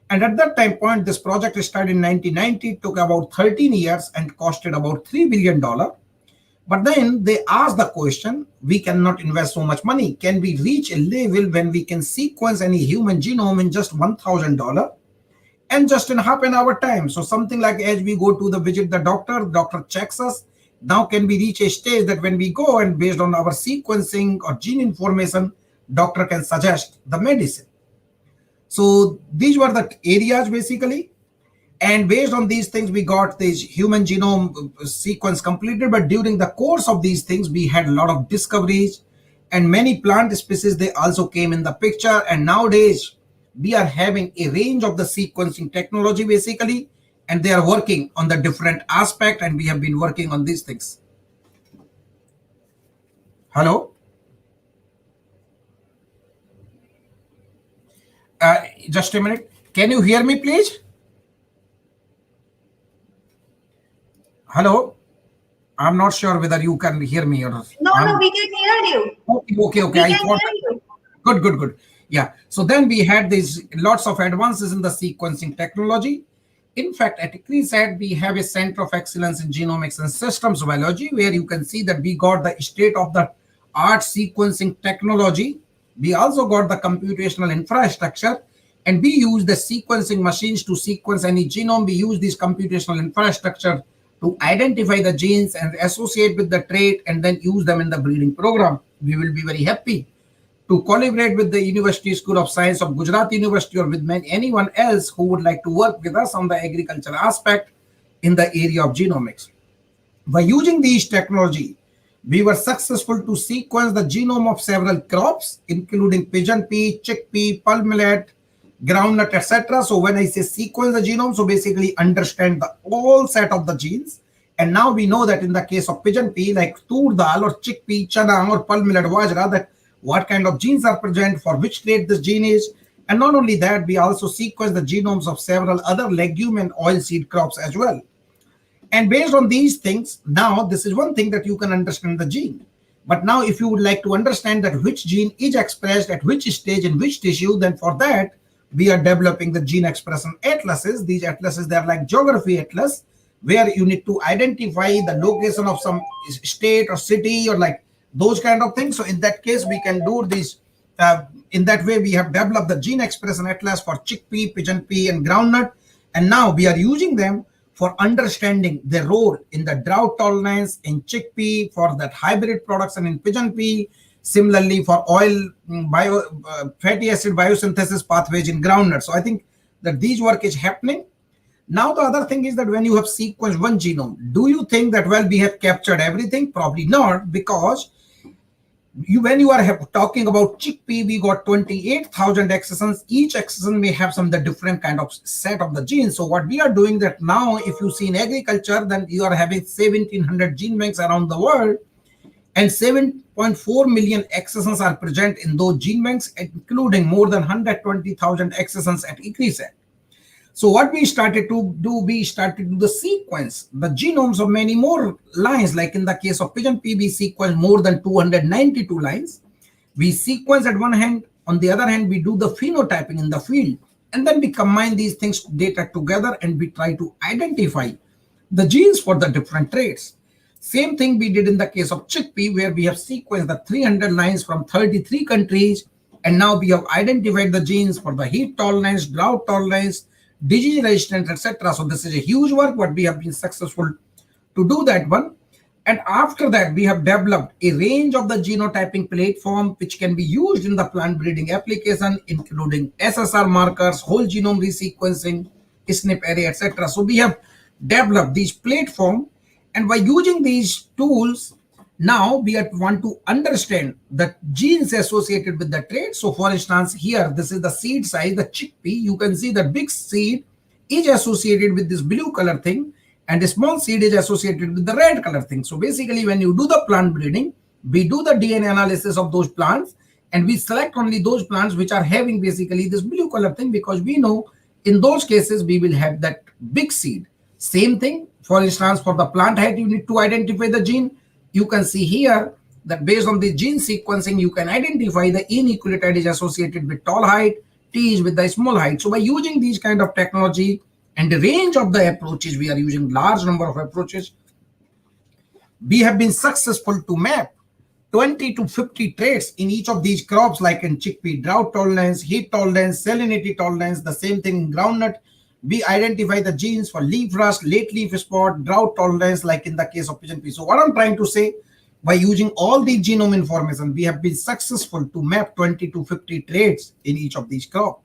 And at that time point, this project started in 1990, took about 13 years and costed about $3 billion. But then they asked the question, we cannot invest so much money. Can we reach a level when we can sequence any human genome in just $1,000 and just in half an hour time? So something like as we go to visit the doctor checks us. Now can we reach a stage that when we go and based on our sequencing or gene information, doctor can suggest the medicine. So these were the areas basically. And based on these things, we got this human genome sequence completed. But during the course of these things, we had a lot of discoveries and many plant species, they also came in the picture. And nowadays, we are having a range of the sequencing technology basically, and they are working on the different aspect, and we have been working on these things. Hello? Just a minute. Can you hear me, please? Hello? I'm not sure whether you can hear me or not. No, we can hear you. Okay. We can hear you. Good. Yeah. So then we had these lots of advances in the sequencing technology. In fact, at CRESAT, we have a Center of Excellence in Genomics and Systems Biology, where you can see that we got the state-of-the-art sequencing technology. We also got the computational infrastructure, and we use the sequencing machines to sequence any genome. We use this computational infrastructure to identify the genes and associate with the trait and then use them in the breeding program. We will be very happy to collaborate with the University School of Science of Gujarat University or with anyone else who would like to work with us on the agriculture aspect in the area of genomics. By using these technology, we were successful to sequence the genome of several crops, including pigeon pea, chickpea, pulse millet, groundnut, etc. So when I say sequence the genome, so basically understand the whole set of the genes. And now we know that in the case of pigeon pea, like tur dal or chickpea, chana or pulse millet, bajra, that what kind of genes are present, for which trait this gene is. And not only that, we also sequence the genomes of several other legume and oilseed crops as well. And based on these things, now this is one thing that you can understand the gene. But now if you would like to understand that which gene is expressed at which stage in which tissue, then for that, we are developing the gene expression atlases. These atlases, they are like geography atlas, where you need to identify the location of some state or city or like those kind of things. So in that case, we can do this. In that way, we have developed the gene expression atlas for chickpea, pigeon pea, and groundnut. And now we are using them for understanding their role in the drought tolerance in chickpea, for that hybrid production in pigeon pea, similarly for oil fatty acid biosynthesis pathways in groundnut. So I think that these work is happening. Now the other thing is that when you have sequenced one genome, do you think that, well, we have captured everything? Probably not, because when you are talking about chickpea, we got 28,000 exosomes. Each exosome may have some the different kind of set of the genes. So what we are doing that now, if you see in agriculture, then you are having 1,700 gene banks around the world, and 7.4 million exosomes are present in those gene banks, including more than 120,000 exosomes at CRESAT. So what we started to do, we started to do the sequence, the genomes of many more lines. Like in the case of pigeon pea, we sequence more than 292 lines. We sequence at one hand. On the other hand, we do the phenotyping in the field. And then we combine these things data together and we try to identify the genes for the different traits. Same thing we did in the case of chickpea, where we have sequenced the 300 lines from 33 countries. And now we have identified the genes for the heat tolerance, drought tolerance, disease resistance, etc. So this is a huge work, but we have been successful to do that one. And after that, we have developed a range of the genotyping platform which can be used in the plant breeding application, including SSR markers, whole genome resequencing, SNP array, etc. So we have developed these platform, and by using these tools, now we want to understand the genes associated with the trait. So for instance, here, this is the seed size, the chickpea. You can see the big seed is associated with this blue color thing, and the small seed is associated with the red color thing. So basically, when you do the plant breeding, we do the DNA analysis of those plants, and we select only those plants which are having basically this blue color thing, because we know in those cases we will have that big seed. Same thing, for instance, for the plant height, you need to identify the gene. You can see here that based on the gene sequencing, you can identify the E nucleotide is associated with tall height, T is with the small height. So by using these kind of technology and the range of the approaches, we are using large number of approaches, we have been successful to map 20 to 50 traits in each of these crops, like in chickpea, drought tolerance, heat tolerance, salinity tolerance. The same thing in groundnut. We identify the genes for leaf rust, late leaf spot, drought tolerance, like in the case of pigeon pea. So what I'm trying to say, by using all the genome information, we have been successful to map 20 to 50 traits in each of these crops.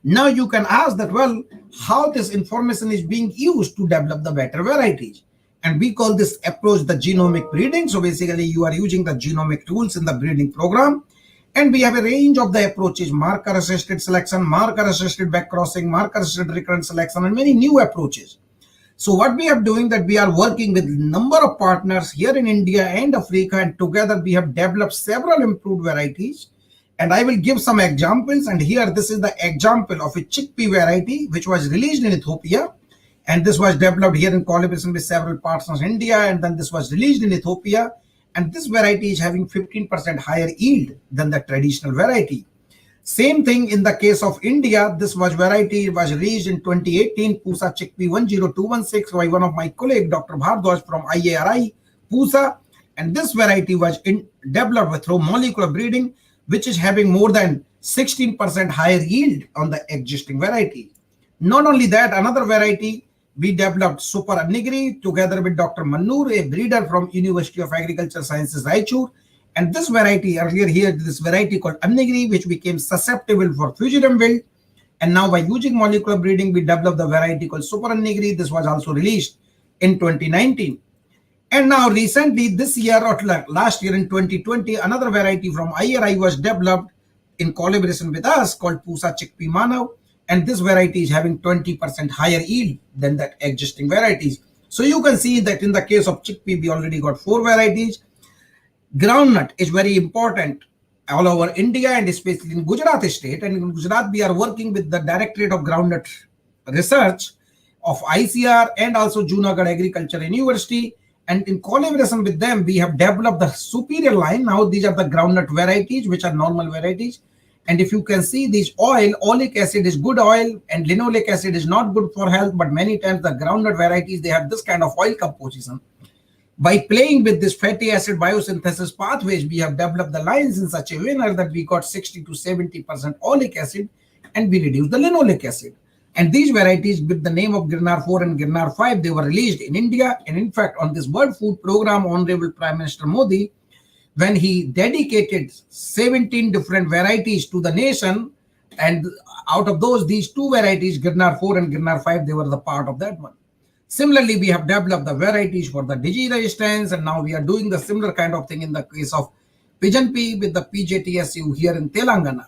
Now you can ask that, well, how this information is being used to develop the better varieties. And we call this approach the genomic breeding. So basically you are using the genomic tools in the breeding program. And we have a range of the approaches: marker-assisted selection, marker-assisted backcrossing, marker-assisted recurrent selection, and many new approaches. So what we are doing, that we are working with number of partners here in India and Africa, and together we have developed several improved varieties. And I will give some examples. And here, this is the example of a chickpea variety which was released in Ethiopia. And this was developed here in collaboration with several partners in India. And then this was released in Ethiopia. And this variety is having 15% higher yield than the traditional variety. Same thing in the case of India. This variety was released in 2018, Pusa chickpea 10216 by one of my colleagues, Dr. Bhardwaj from IARI, Pusa. And this variety was developed through molecular breeding, which is having more than 16% higher yield on the existing variety. Not only that, another variety we developed, Super Annigiri, together with Dr. Mannoor, a breeder from University of Agriculture Sciences, Raichur. And this variety, earlier here, this variety called Annigiri, which became susceptible for Fugitum wilt. And now by using molecular breeding, we developed the variety called Super Annigiri. This was also released in 2019. And now recently, this year or last year in 2020, another variety from IRI was developed in collaboration with us called Pusa chickpea Manav. And this variety is having 20% higher yield than that existing varieties. So you can see that in the case of chickpea, we already got 4 varieties. Groundnut is very important all over India, and especially in Gujarat state. And in Gujarat, we are working with the Directorate of Groundnut Research of ICR and also Junagadh Agriculture University. And in collaboration with them, we have developed the superior line. Now these are the groundnut varieties, which are normal varieties. And if you can see, this oil, oleic acid is good oil and linoleic acid is not good for health. But many times the groundnut varieties, they have this kind of oil composition. By playing with this fatty acid biosynthesis pathways, we have developed the lines in such a manner that we got 60 to 70% oleic acid, and we reduce the linoleic acid. And these varieties with the name of Girnar 4 and Girnar 5, they were released in India. And in fact, on this World Food Program, Honorable Prime Minister Modi, when he dedicated 17 different varieties to the nation, and out of those, these 2 varieties, Girnar 4 and Girnar 5, they were the part of that one. Similarly, we have developed the varieties for the disease resistance, and now we are doing the similar kind of thing in the case of pigeon pea with the PJTSU here in Telangana.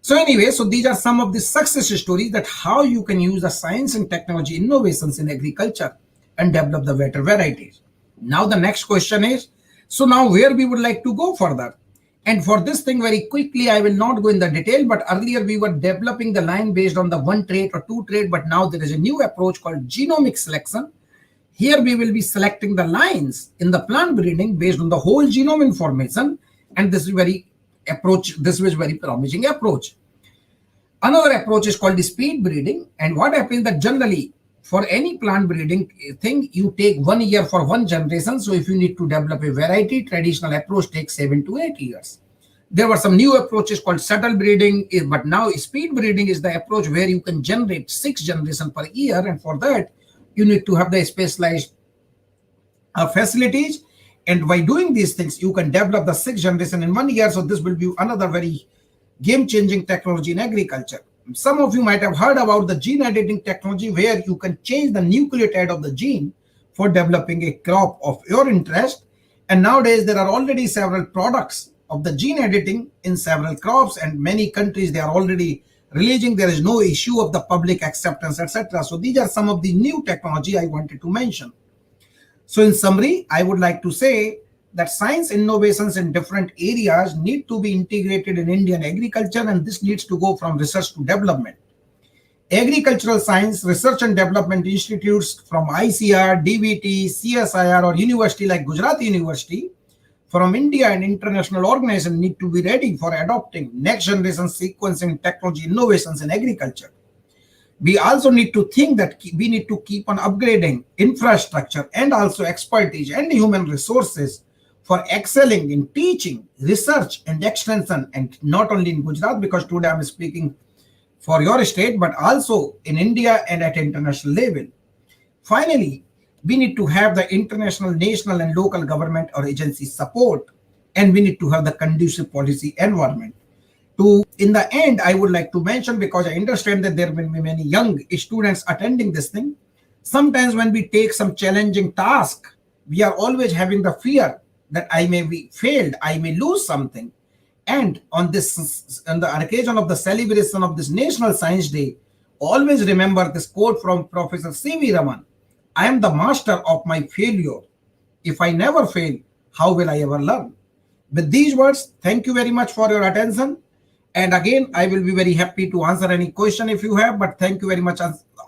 So anyway, so these are some of the success stories that how you can use the science and technology innovations in agriculture and develop the better varieties. Now the next question is, so now where we would like to go further? And for this thing, very quickly, I will not go in the detail, but earlier we were developing the line based on the one trait or two trait, but now there is a new approach called genomic selection. Here we will be selecting the lines in the plant breeding based on the whole genome information, and this is very promising approach. Another approach is called the speed breeding, and what happens that generally for any plant breeding thing, you take 1 year for one generation. So if you need to develop a variety, traditional approach takes 7 to 8 years. There were some new approaches called shuttle breeding, but now speed breeding is the approach where you can generate 6 generations per year, and for that you need to have the specialized facilities. And by doing these things, you can develop the 6 generation in 1 year. So this will be another very game-changing technology in agriculture. Some of you might have heard about the gene editing technology, where you can change the nucleotide of the gene for developing a crop of your interest. And nowadays there are already several products of the gene editing in several crops, and many countries, they are already releasing. There is no issue of the public acceptance, etc. So these are some of the new technology I wanted to mention. So in summary, I would like to say that science innovations in different areas need to be integrated in Indian agriculture, and this needs to go from research to development. Agricultural science research and development institutes from ICR, DBT, CSIR, or university like Gujarat University from India and international organizations need to be ready for adopting next generation sequencing technology innovations in agriculture. We also need to think that we need to keep on upgrading infrastructure and also expertise and human resources for excelling in teaching, research, and extension, and not only in Gujarat, because today I'm speaking for your state, but also in India and at international level. Finally, we need to have the international, national, and local government or agency support, and we need to have the conducive policy environment. In the end, I would like to mention, because I understand that there will be many young students attending this thing, sometimes when we take some challenging task, we are always having the fear that I may be failed, I may lose something. And on the occasion of the celebration of this National Science Day, always remember this quote from Professor C.V. Raman: I am the master of my failure. If I never fail, how will I ever learn? With these words, thank you very much for your attention. And again, I will be very happy to answer any question if you have, but thank you very much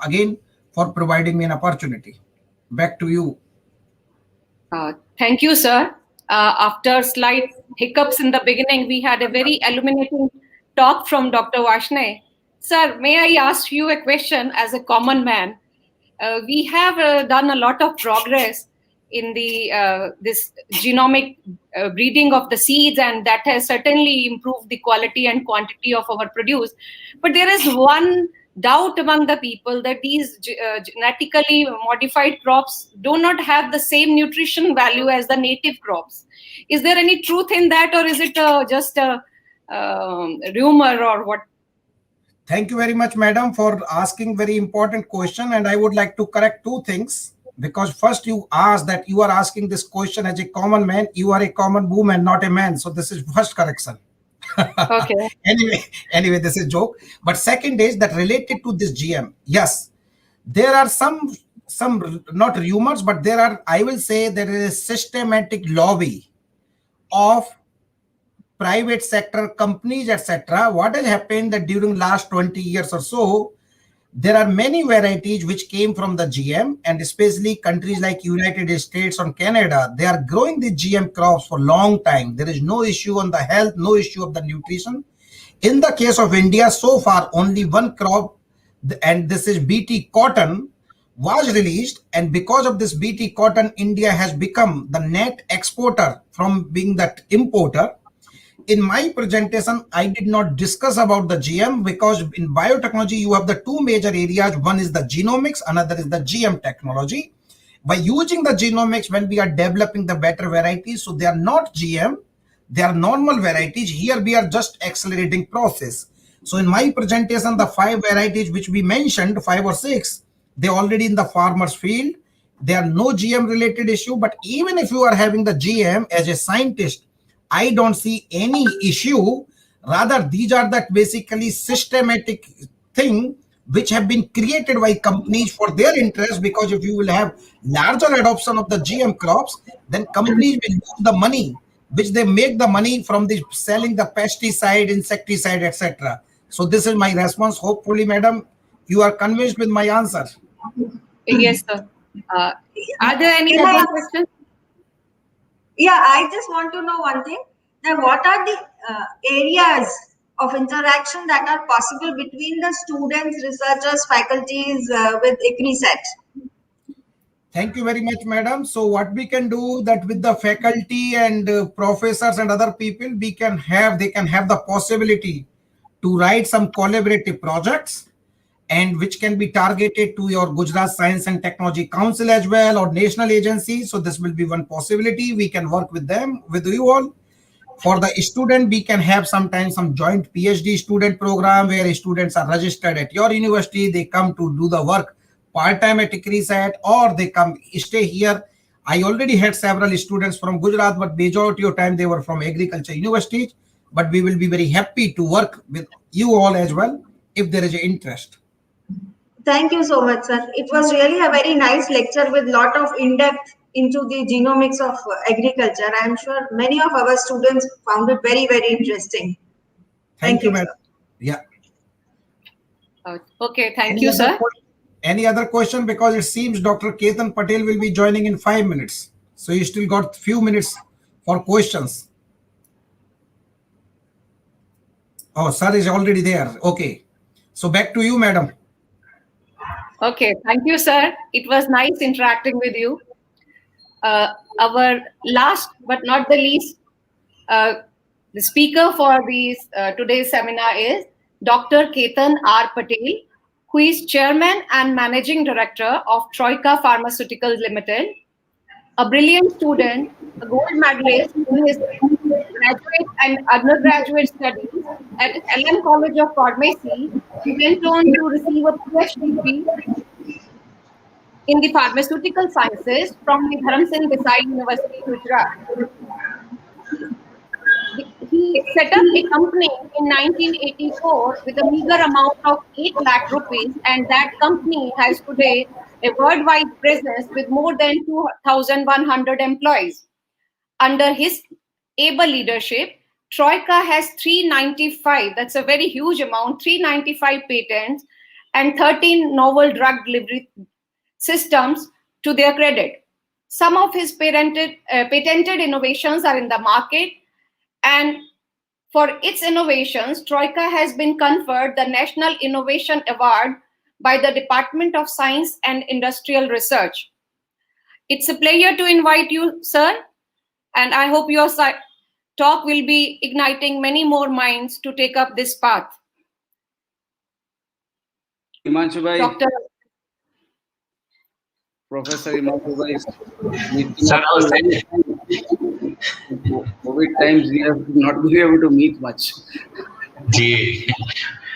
again for providing me an opportunity. Back to you. Thank you, sir. After slight hiccups in the beginning, we had a very illuminating talk from Dr. Varshney. Sir, may I ask you a question as a common man? We have done a lot of progress in the this genomic breeding of the seeds, and that has certainly improved the quality and quantity of our produce. But there is one doubt among the people that these genetically modified crops do not have the same nutrition value as the native crops. Is there any truth in that, or is it just a rumor, or what? Thank you very much, madam, for asking very important question. And I would like to correct 2 things. Because first you asked that you are asking this question as a common man, you are a common woman, not a man. So this is first correction. Okay. Anyway, this is joke. But second is that related to this GM. Yes, there are some not rumors, but there are, I will say, there is a systematic lobby of private sector companies, etc. What has happened that during last 20 years or so, there are many varieties which came from the GM, and especially countries like United States and Canada, they are growing the GM crops for a long time. There is no issue on the health, no issue of the nutrition. In the case of India, so far only one crop, and this is BT cotton, was released. And because of this BT cotton, India has become the net exporter from being that importer. In my presentation, I did not discuss about the GM, because in biotechnology, you have the 2 major areas. One is the genomics, another is the GM technology. By using the genomics, when we are developing the better varieties, so they are not GM, they are normal varieties. Here we are just accelerating process. So in my presentation, the 5 varieties which we mentioned, 5 or 6, they are already in the farmer's field. There are no GM related issue. But even if you are having the GM as a scientist, I don't see any issue. Rather, these are that basically systematic thing which have been created by companies for their interest, because if you will have larger adoption of the GM crops, then companies will lose the money which they make the money from the selling the pesticide, insecticide, etc. So this is my response. Hopefully, madam, you are convinced with my answer. Yes, sir. Are there any Can I other ask- questions? Yeah, I just want to know one thing. That what are the areas of interaction that are possible between the students, researchers, faculties with ICNISET? Thank you very much, madam. So what we can do that with the faculty and professors and other people, they can have the possibility to write some collaborative projects, and which can be targeted to your Gujarat Science and Technology Council as well, or national agencies. So this will be one possibility. We can work with them, with you all. For the student, we can have sometimes some joint PhD student program where students are registered at your university. They come to do the work part-time at ICNISET, or they come stay here. I already had several students from Gujarat, but majority of time they were from agriculture universities. But we will be very happy to work with you all as well if there is an interest. Thank you so much, sir. It was really a very nice lecture with lot of in-depth into the genomics of agriculture. I am sure many of our students found it very, very interesting. Thank you, sir. madam. Yeah. Okay, thank you, sir. Any other question? Because it seems Dr. Ketan Patel will be joining in 5 minutes. So you still got few minutes for questions. Oh, sir is already there. Okay. So back to you, madam. Okay, thank you, sir. It was nice interacting with you. Our last but not the least, the speaker for today's seminar is Dr. Ketan R. Patel, who is Chairman and Managing Director of Troika Pharmaceuticals Limited, a brilliant student, a gold medalist in his graduate and undergraduate studies at LM College of Pharmacy. He went on to receive a PhD in the pharmaceutical sciences from the Dharam Singh Desai University, Gujarat. He set up a company in 1984 with a meager amount of 8 lakh rupees, and that company has today a worldwide presence with more than 2,100 employees. Under his able leadership, Troika has 395, that's a very huge amount, 395 patents and 13 novel drug delivery systems to their credit. Some of his patented innovations are in the market, and for its innovations, Troika has been conferred the National Innovation Award by the Department of Science and Industrial Research. It's a pleasure to invite you, sir, and I hope your talk will be igniting many more minds to take up this path. Himanshu bhai, Dr. Professor Himanshu bhai, Sir, COVID times we have not been able to meet much. जी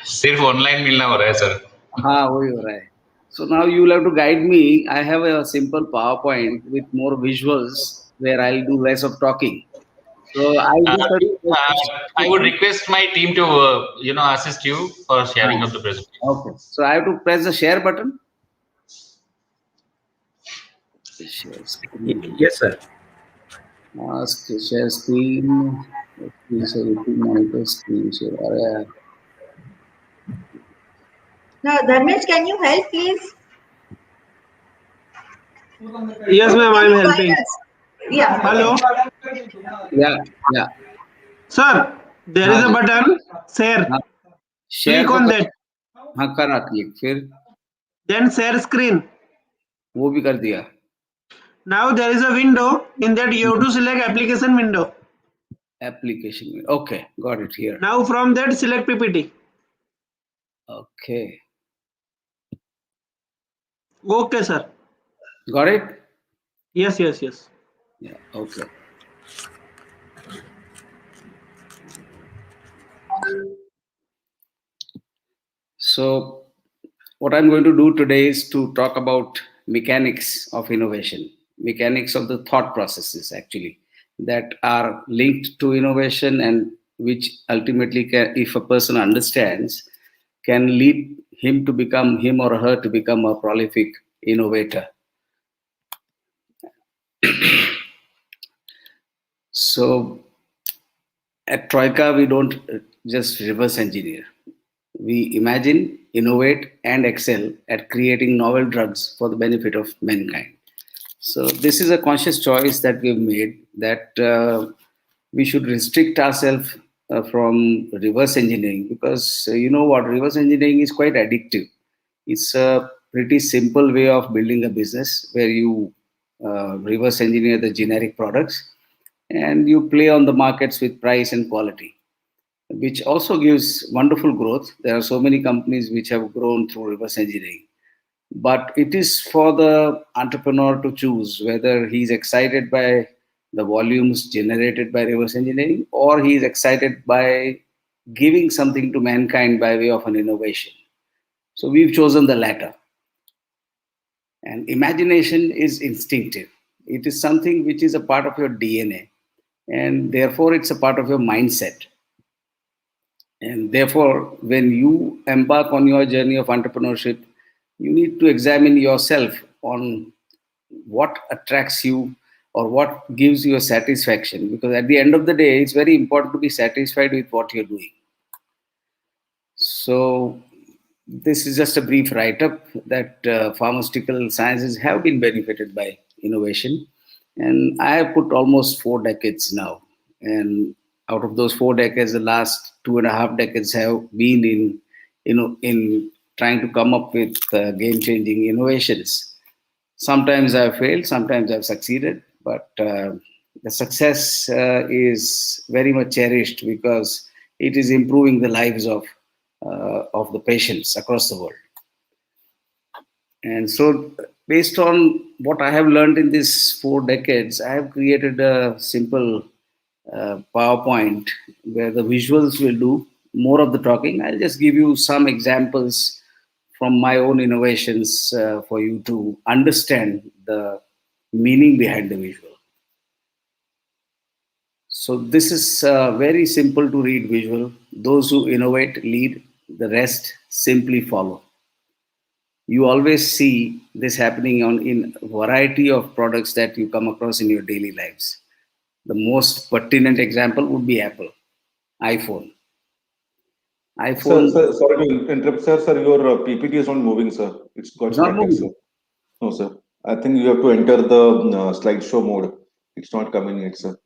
सिर्फ online मिलना हो रहा है sir. हाँ वही हो रहा है. So now you will have to guide me. I have a simple PowerPoint with more visuals where I'll do less of talking. So I would request my team to assist you for sharing of the presentation. Okay. So I have to press the share button. Share screen. Yes, sir. Share screen. Monitor screen share. Now, Dharmesh, can you help, please? Yes, ma'am, I am helping. Yeah. Hello. Yeah. Sir, there is a button, share. Share Click on that. हाँ करा click फिर. Then share screen. वो भी कर दिया. Now there is a window. In that you have to select application window. Application. Okay, got it here. Now from that select PPT. Okay. Okay, sir. Got it? Yes. Yeah, okay. So what I'm going to do today is to talk about mechanics of innovation, mechanics of the thought processes actually that are linked to innovation and which ultimately can, if a person understands, can lead him or her to become a prolific innovator. So at Troika, we don't just reverse engineer. We imagine, innovate, and excel at creating novel drugs for the benefit of mankind. So this is a conscious choice that we've made, that we should restrict ourselves from reverse engineering, because you know what, reverse engineering is quite addictive. It's a pretty simple way of building a business where you reverse engineer the generic products and you play on the markets with price and quality, which also gives wonderful growth. There are so many companies which have grown through reverse engineering. But it is for the entrepreneur to choose whether he's excited by the volumes generated by reverse engineering, or he is excited by giving something to mankind by way of an innovation. So we've chosen the latter. And imagination is instinctive. It is something which is a part of your DNA, and therefore it's a part of your mindset. And therefore, when you embark on your journey of entrepreneurship, you need to examine yourself on what attracts you or what gives you a satisfaction. Because at the end of the day, it's very important to be satisfied with what you're doing. So this is just a brief write-up that pharmaceutical sciences have been benefited by innovation. And I have put almost 4 decades now. And out of those 4 decades, the last 2.5 decades have been in trying to come up with game-changing innovations. Sometimes I've failed, sometimes I've succeeded, but the success is very much cherished because it is improving the lives of the patients across the world. And so, based on what I have learned in these 4 decades, I have created a simple PowerPoint where the visuals will do more of the talking. I'll just give you some examples from my own innovations for you to understand the meaning behind the visual. So this is a very simple to read visual. Those who innovate lead, the rest simply follow. You always see this happening in a variety of products that you come across in your daily lives. The most pertinent example would be Apple, iPhone. Sir, sorry to interrupt, sir. Sir, your PPT is not moving, sir. It's got static, sir. No, sir. I think you have to enter the slideshow mode. It's not coming yet, sir.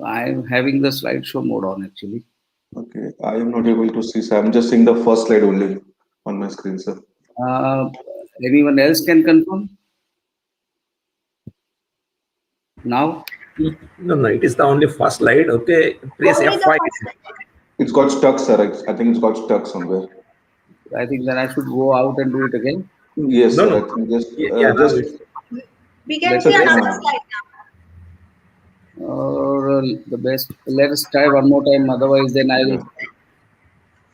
I'm having the slideshow mode on, actually. Okay, I am not able to see, sir. I'm just seeing the first slide only on my screen, sir. Anyone else can confirm? Now? No, it is the only first slide. Okay, press F5. It's got stuck, sir. I think it's got stuck somewhere. I think then I should go out and do it again. Yes, No, sir. no. I think just We can see another slide now. Or the best, let us try one more time. Otherwise, then I will.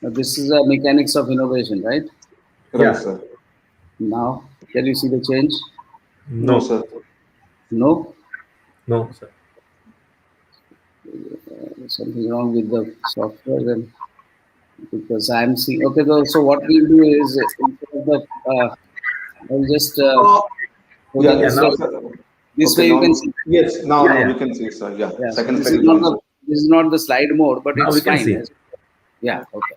This is a mechanics of innovation, right? Right, sir. Now, can you see the change? No, sir. No? No, sir. Something wrong with the software then, because I'm seeing. Okay, so what we'll do is I'll just this way you can see. Yes, now we can see, sir. Yeah. Second This slide is not the slide mode, but now it's we can fine. see. Yeah. Okay.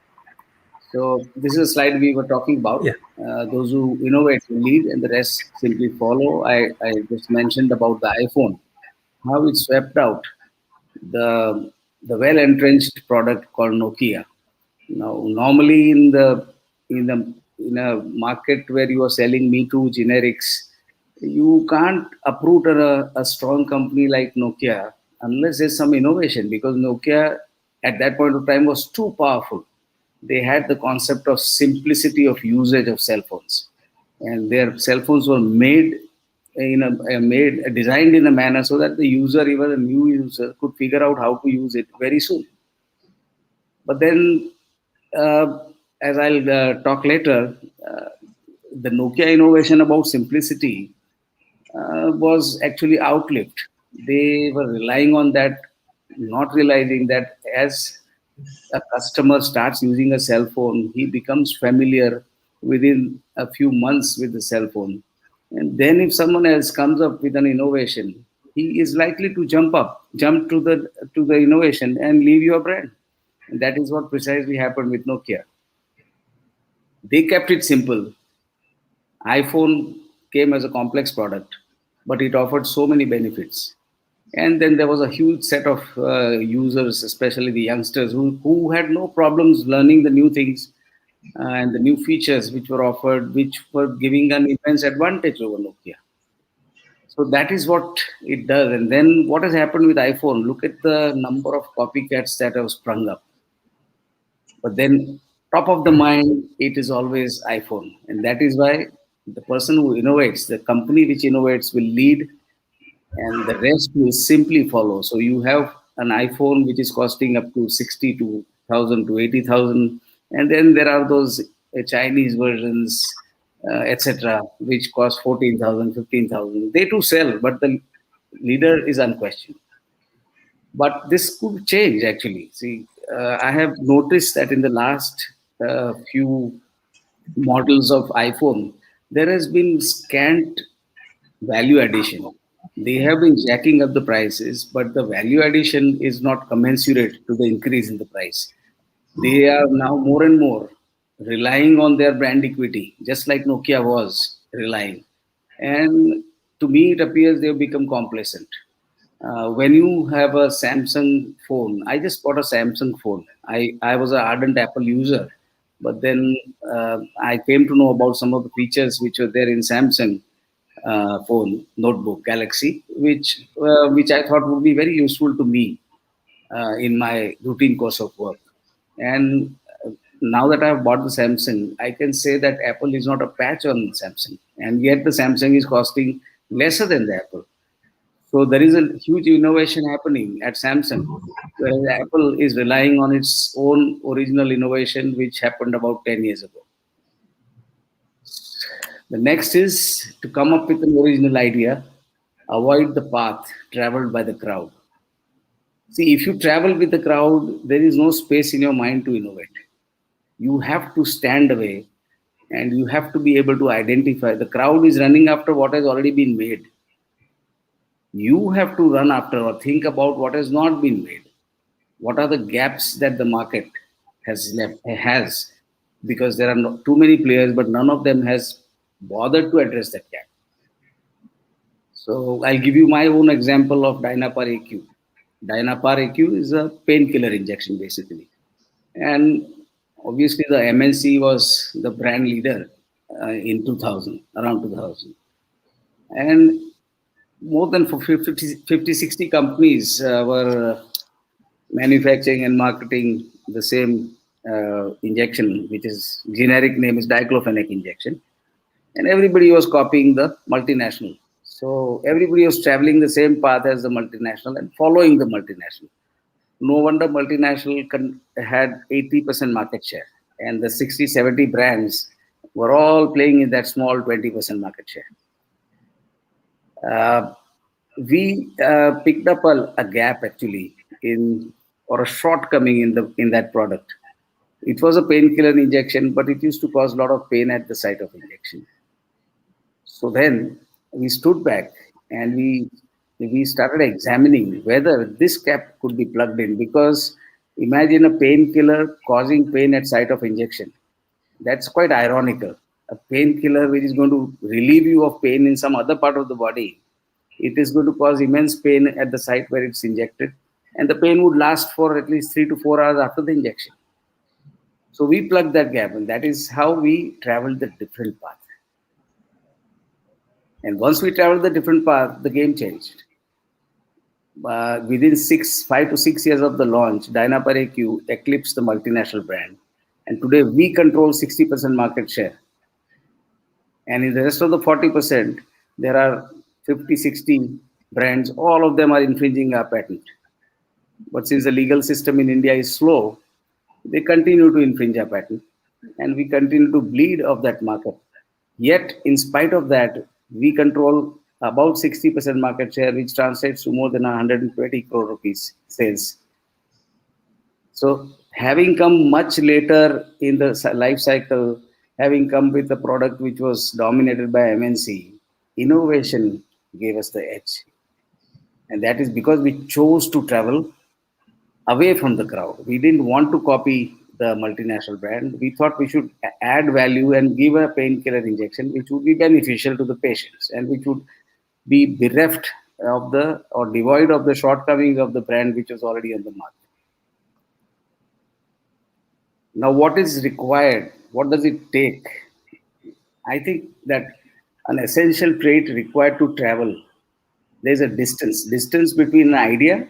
So this is a slide we were talking about. Those who innovate will lead, and the rest simply follow. I just mentioned about the iPhone, how it swept out the well-entrenched product called Nokia. Now, normally in a market where you are selling Me Too generics, you can't uproot a strong company like Nokia unless there's some innovation, because Nokia at that point of time was too powerful. They had the concept of simplicity of usage of cell phones, and their cell phones were designed in a manner so that the user, even a new user, could figure out how to use it very soon. But then, as I'll talk later, the Nokia innovation about simplicity was actually outlived. They were relying on that, not realizing that as a customer starts using a cell phone, he becomes familiar within a few months with the cell phone. And then if someone else comes up with an innovation, he is likely to jump to the innovation and leave your brand. And that is what precisely happened with Nokia. They kept it simple. iPhone came as a complex product, but it offered so many benefits. And then there was a huge set of users, especially the youngsters, who had no problems learning the new things and the new features which were offered, which were giving an immense advantage over Nokia. So that is what it does. And then what has happened with iPhone? Look at the number of copycats that have sprung up. But then top of the mind, it is always iPhone. And that is why the person who innovates, the company which innovates will lead, and the rest will simply follow. So you have an iPhone which is costing up to 60,000 to 80,000. And then there are those Chinese versions, etc., which cost 14,000, 15,000. They too sell, but the leader is unquestioned. But this could change actually. See, I have noticed that in the last few models of iPhone, there has been scant value addition. They have been jacking up the prices, but the value addition is not commensurate to the increase in the price. They are now more and more relying on their brand equity, just like Nokia was relying. And to me, it appears they have become complacent. When you have a Samsung phone, I just bought a Samsung phone. I was an ardent Apple user, but then I came to know about some of the features which were there in Samsung phone notebook Galaxy, which I thought would be very useful to me in my routine course of work. And now that I have bought the Samsung, I can say that Apple is not a patch on Samsung, and yet the Samsung is costing lesser than the Apple. So there is a huge innovation happening at Samsung, whereas Apple is relying on its own original innovation, which happened about 10 years ago. The next is to come up with an original idea, avoid the path traveled by the crowd. See, if you travel with the crowd, there is no space in your mind to innovate. You have to stand away and you have to be able to identify. The crowd is running after what has already been made. You have to run after or think about what has not been made. What are the gaps that the market has because there are too many players, but none of them has bothered to address that gap. So I'll give you my own example of Dynapar AQ. Dynapar AQ is a painkiller injection basically. And obviously the MNC was the brand leader in 2000, around 2000. And more than 50, 60 companies were manufacturing and marketing the same injection, which is generic name is diclofenac injection. And everybody was copying the multinational. So everybody was traveling the same path as the multinational and following the multinational. No wonder multinational had 80% market share, and the 60, 70 brands were all playing in that small 20% market share. We picked up a gap actually or a shortcoming in that product. It was a painkiller injection, but it used to cause a lot of pain at the site of injection. So then we stood back and we started examining whether this gap could be plugged in, because imagine a painkiller causing pain at site of injection. That's quite ironical. A painkiller which is going to relieve you of pain in some other part of the body, it is going to cause immense pain at the site where it's injected, and the pain would last for at least 3 to 4 hours after the injection. So we plugged that gap, and that is how we traveled the different path. And once we traveled the different path, the game changed. Within 5 to 6 years of the launch, Dynapar AQ eclipsed the multinational brand. And today we control 60% market share. And in the rest of the 40%, there are 50, 60 brands. All of them are infringing our patent. But since the legal system in India is slow, they continue to infringe our patent. And we continue to bleed off that market. Yet, in spite of that, we control about 60% market share, which translates to more than 120 crore rupees sales. So having come much later in the life cycle, having come with a product which was dominated by MNC, innovation gave us the edge. And that is because we chose to travel away from the crowd. We didn't want to copy the multinational brand. We thought we should add value and give a painkiller injection which would be beneficial to the patients and which would be bereft of the or devoid of the shortcomings of the brand which was already on the market. Now, what is required? What does it take? I think that an essential trait required to travel, there's a distance between an idea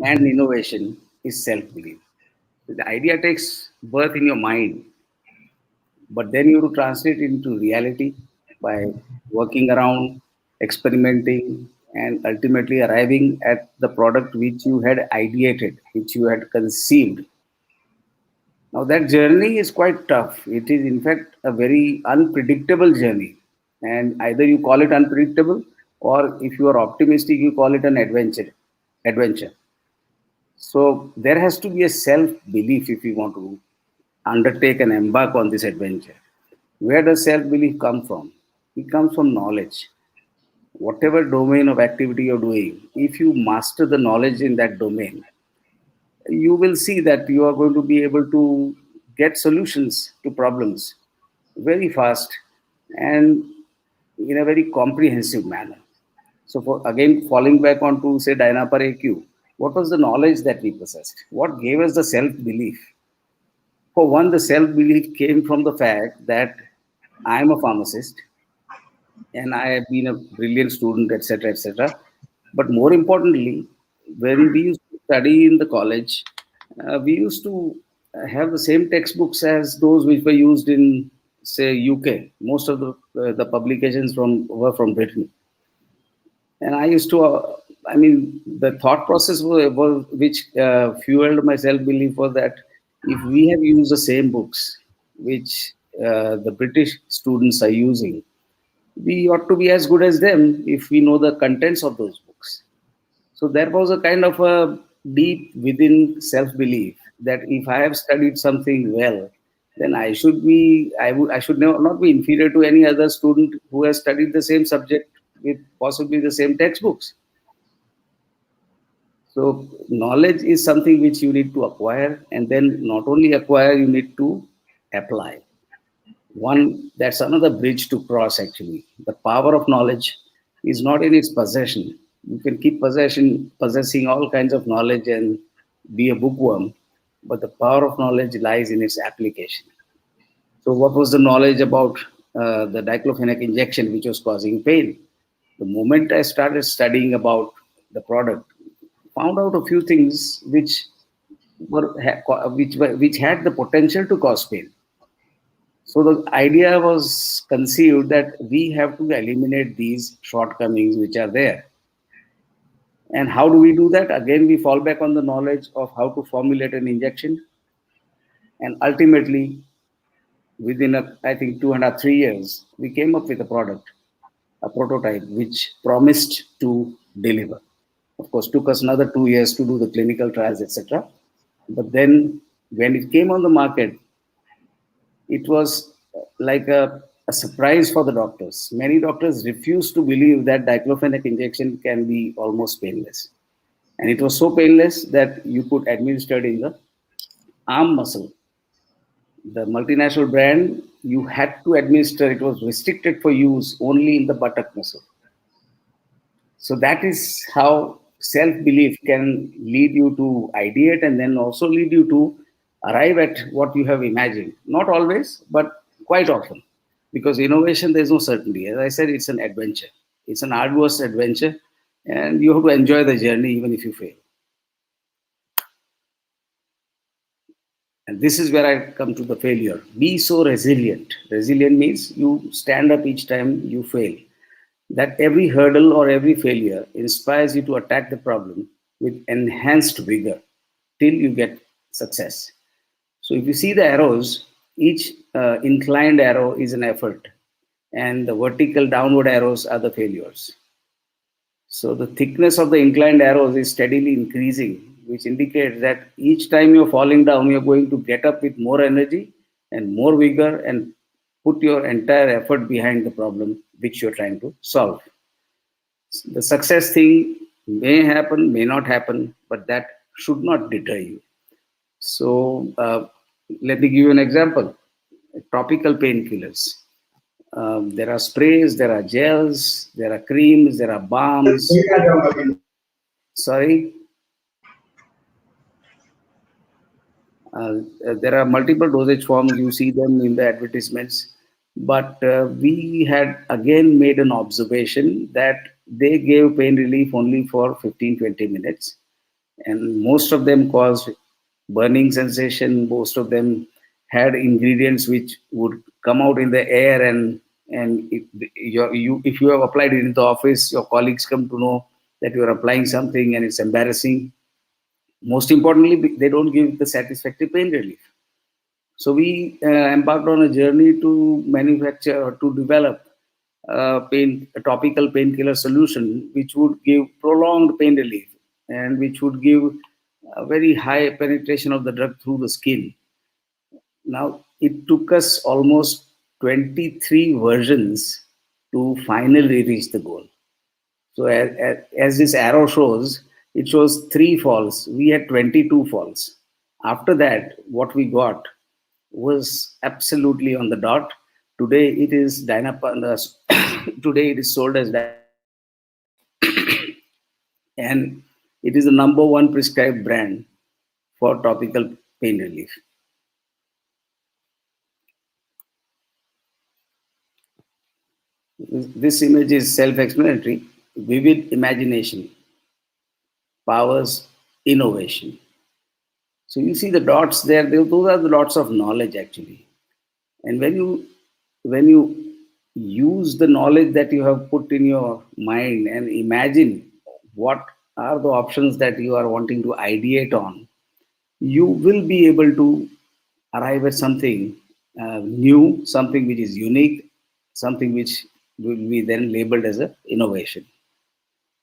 and innovation is self-belief. The idea takes birth in your mind, but then you have to translate it into reality by working around, experimenting, and ultimately arriving at the product which you had ideated, which you had conceived. Now, that journey is quite tough. It is, in fact, a very unpredictable journey. And either you call it unpredictable, or if you are optimistic, you call it an adventure. So there has to be a self-belief if you want to undertake and embark on this adventure. Where does self-belief come from? It comes from knowledge. Whatever domain of activity you're doing, if you master the knowledge in that domain, you will see that you are going to be able to get solutions to problems very fast and in a very comprehensive manner. So for again, falling back onto say Dynapar AQ, what was the knowledge that we possessed? What gave us the self-belief? For one, the self-belief came from the fact that I am a pharmacist and I have been a brilliant student, etc., etc. But more importantly, when we used to study in the college, we used to have the same textbooks as those which were used in, say, UK. Most of the publications were from Britain. And I used to, the thought process which fueled my self-belief was that if we have used the same books which the British students are using, we ought to be as good as them if we know the contents of those books. So there was a kind of a deep within self-belief that if I have studied something well, then I should not be inferior to any other student who has studied the same subject with possibly the same textbooks. So knowledge is something which you need to acquire, and then not only acquire, you need to apply. That's another bridge to cross actually. The power of knowledge is not in its possession. You can keep possessing all kinds of knowledge and be a bookworm, but the power of knowledge lies in its application. So what was the knowledge about the diclofenac injection which was causing pain? The moment I started studying about the product, found out a few things which had the potential to cause pain. So the idea was conceived that we have to eliminate these shortcomings which are there. And how do we do that? Again, we fall back on the knowledge of how to formulate an injection. And ultimately, within, I think, 2.5, 3 years, we came up with a product, a prototype, which promised to deliver. Of course, took us another 2 years to do the clinical trials, etc. But then when it came on the market, it was like a surprise for the doctors. Many doctors refused to believe that diclofenac injection can be almost painless. And it was so painless that you could administer it in the arm muscle. The multinational brand, you had to administer, it was restricted for use only in the buttock muscle. So that is how self-belief can lead you to ideate and then also lead you to arrive at what you have imagined. Not always, but quite often. Because innovation, there's no certainty. As I said, it's an adventure. It's an arduous adventure, and you have to enjoy the journey even if you fail. And this is where I come to the failure. Be so resilient. Resilient means you stand up each time you fail. That every hurdle or every failure inspires you to attack the problem with enhanced vigor till you get success. So if you see the arrows, each inclined arrow is an effort, and the vertical downward arrows are the failures. So the thickness of the inclined arrows is steadily increasing, which indicates that each time you're falling down, you're going to get up with more energy and more vigor and put your entire effort behind the problem which you're trying to solve. The success thing may happen, may not happen, but that should not deter you. So let me give you an example. Topical painkillers. There are sprays, there are gels, there are creams, there are balms. Sorry. There are multiple dosage forms. You see them in the advertisements. But we had again made an observation that they gave pain relief only for 15-20 minutes. And most of them caused burning sensation. Most of them had ingredients which would come out in the air, and if you have applied it in the office, your colleagues come to know that you are applying something, and it's embarrassing. Most importantly, they don't give the satisfactory pain relief. So we embarked on a journey to manufacture or to develop a topical painkiller solution which would give prolonged pain relief and which would give a very high penetration of the drug through the skin. Now, it took us almost 23 versions to finally reach the goal. So as this arrow shows, it shows 3 falls. We had 22 falls. After that, what we got was absolutely on the dot. Today it is today it is sold as and it is the #1 prescribed brand for topical pain relief. This image is self-explanatory. Vivid imagination powers innovation. So you see the dots there, those are the dots of knowledge actually. And when you use the knowledge that you have put in your mind and imagine what are the options that you are wanting to ideate on, you will be able to arrive at something new, something which is unique, something which will be then labeled as an innovation.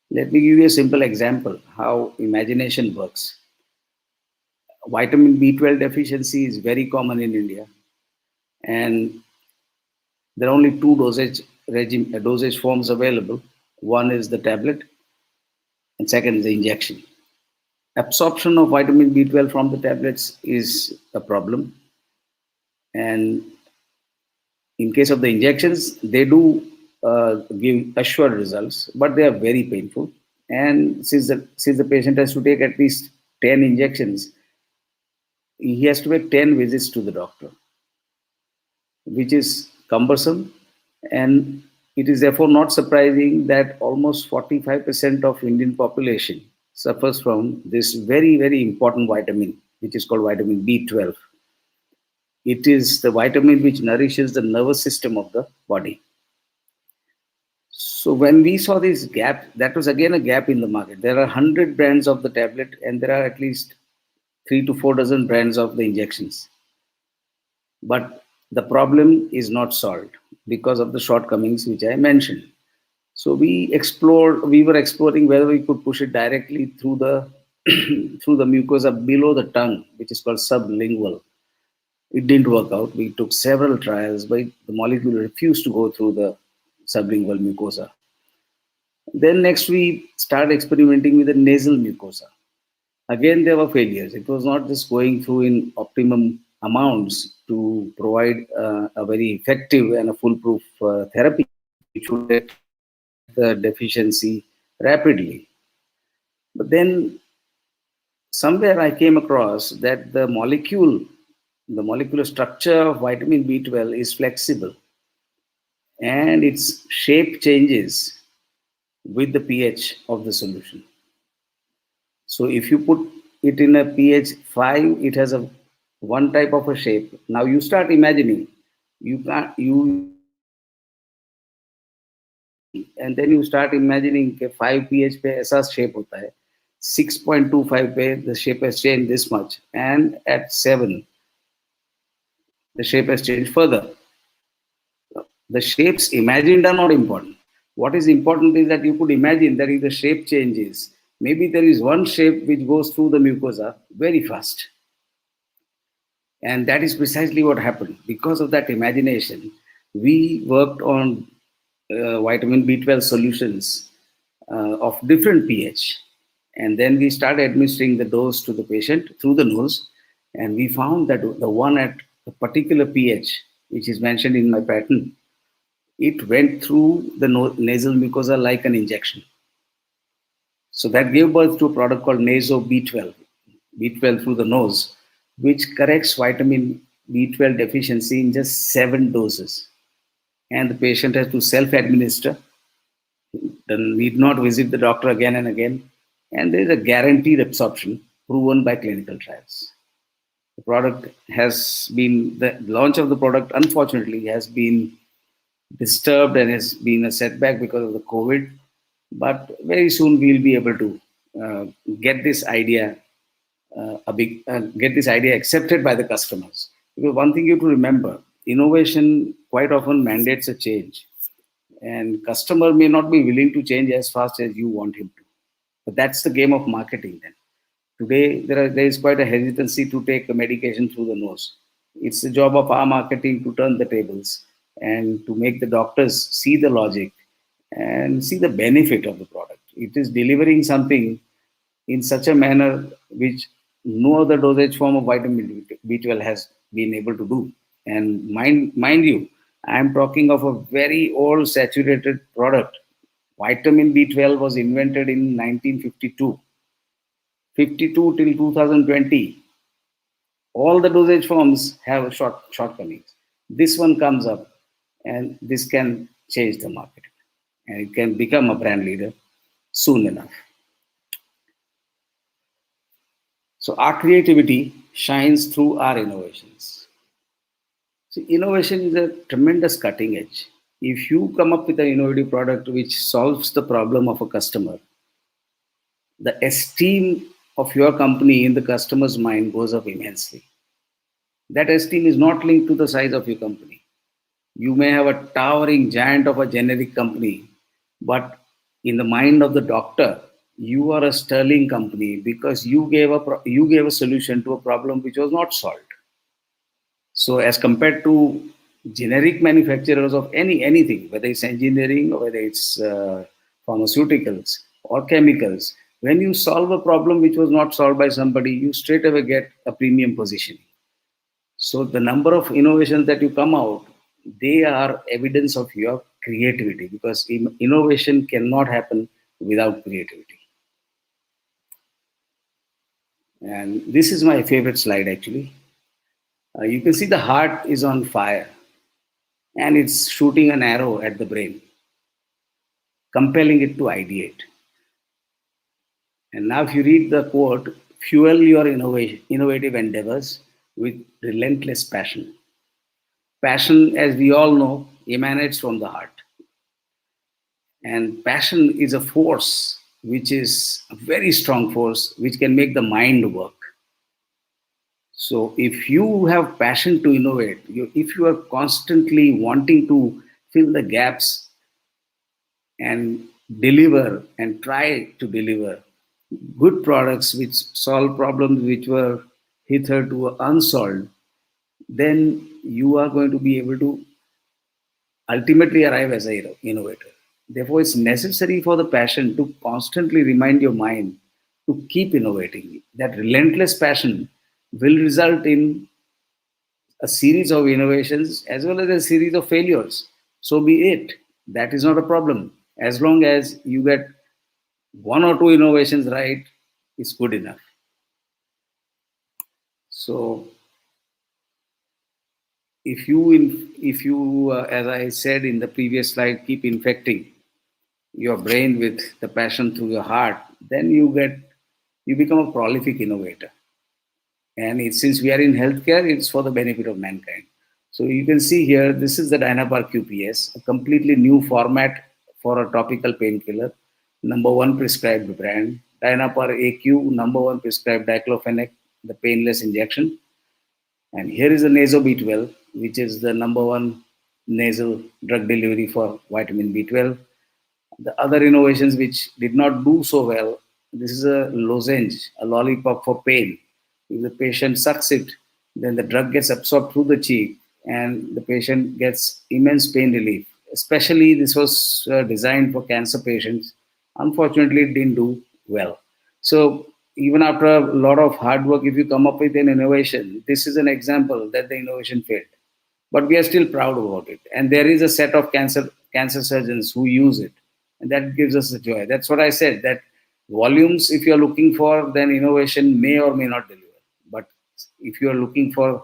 Let me give you a simple example how imagination works. Vitamin B12 deficiency is very common in India, and there are only 2 dosage forms available. One is the tablet, and second is the injection. Absorption of vitamin B12 from the tablets is a problem, and in case of the injections, they do give assured results, but they are very painful. And since the patient has to take at least 10 injections, he has to make 10 visits to the doctor, which is cumbersome. And it is therefore not surprising that almost 45% of Indian population suffers from this very, very important vitamin, which is called vitamin B12. It is the vitamin which nourishes the nervous system of the body. So when we saw this gap, that was again a gap in the market. There are 100 brands of the tablet, and there are at least 3 to 4 dozen brands of the injections. But the problem is not solved because of the shortcomings which I mentioned. So we were exploring whether we could push it directly through the through the mucosa below the tongue, which is called sublingual. It didn't work out. We took several trials, but the molecule refused to go through the sublingual mucosa. Then next we started experimenting with the nasal mucosa. Again, there were failures. It was not just going through in optimum amounts to provide a very effective and a foolproof therapy, which would get the deficiency rapidly. But then somewhere I came across that the molecular structure of vitamin B12 is flexible, and its shape changes with the pH of the solution. So if you put it in a pH 5, it has one type of a shape. Now you start imagining, and then you start imagining कि 5 pH पे ऐसा shape होता है, 6.25 पे the shape has changed this much, and at 7 the shape has changed further. The shapes imagined are not important. What is important is that you could imagine that if the shape changes, maybe there is one shape which goes through the mucosa very fast. And that is precisely what happened. Because of that imagination, we worked on vitamin B12 solutions of different pH. And then we started administering the dose to the patient through the nose. And we found that the one at a particular pH, which is mentioned in my patent, it went through the nasal mucosa like an injection. So that gave birth to a product called Naso B12, B12 through the nose, which corrects vitamin B12 deficiency in just 7 doses. And the patient has to self-administer, need not visit the doctor again and again. And there is a guaranteed absorption proven by clinical trials. The product has been, the launch of the product unfortunately has been disturbed and has been a setback because of the COVID. But very soon we'll be able to get this idea accepted by the customers. Because one thing you have to remember, innovation quite often mandates a change, and customer may not be willing to change as fast as you want him to. But that's the game of marketing then. Today there is quite a hesitancy to take a medication through the nose. It's the job of our marketing to turn the tables and to make the doctors see the logic and see the benefit of the product. It is delivering something in such a manner which no other dosage form of vitamin B12 has been able to do. And mind you, I am talking of a very old saturated product. Vitamin B12 was invented in 1952. 52 till 2020. All the dosage forms have shortcomings. This one comes up, and this can change the market. And it can become a brand leader soon enough. So our creativity shines through our innovations. So innovation is a tremendous cutting edge. If you come up with an innovative product which solves the problem of a customer, the esteem of your company in the customer's mind goes up immensely. That esteem is not linked to the size of your company. You may have a towering giant of a generic company, but in the mind of the doctor, you are a sterling company because you gave a solution to a problem which was not solved. So as compared to generic manufacturers of anything, whether it's engineering or whether it's pharmaceuticals or chemicals, when you solve a problem which was not solved by somebody, you straight away get a premium positioning. So the number of innovations that you come out, they are evidence of your creativity, because innovation cannot happen without creativity. And this is my favorite slide actually. You can see the heart is on fire and it's shooting an arrow at the brain, compelling it to ideate. And now if you read the quote, fuel your innovative endeavors with relentless passion. Passion, as we all know, emanates from the heart. And passion is a force, which is a very strong force, which can make the mind work. So if you have passion to innovate, if you are constantly wanting to fill the gaps and deliver and try to deliver good products which solve problems which were hitherto unsolved, then you are going to be able to ultimately arrive as an innovator. Therefore, it's necessary for the passion to constantly remind your mind to keep innovating. That relentless passion will result in a series of innovations as well as a series of failures. So be it. That is not a problem. As long as you get 1 or 2 innovations right, it's good enough. So if you as I said in the previous slide, keep infecting your brain with the passion through your heart, then you become a prolific innovator. And since we are in healthcare, it's for the benefit of mankind. So you can see here, this is the Dynapar QPS, a completely new format for a topical painkiller. #1 prescribed brand. Dynapar AQ, #1 prescribed diclofenac, the painless injection. And here is the Naso B12, which is the #1 nasal drug delivery for vitamin B12. The other innovations which did not do so well, this is a lozenge, a lollipop for pain. If the patient sucks it, then the drug gets absorbed through the cheek and the patient gets immense pain relief. Especially this was designed for cancer patients Unfortunately, it didn't do well. So even after a lot of hard work, if you come up with an innovation, this is an example that the innovation failed. But we are still proud about it. And there is a set of cancer surgeons who use it. And that gives us a joy. That's what I said, that volumes, if you're looking for, then innovation may or may not deliver. But if you're looking for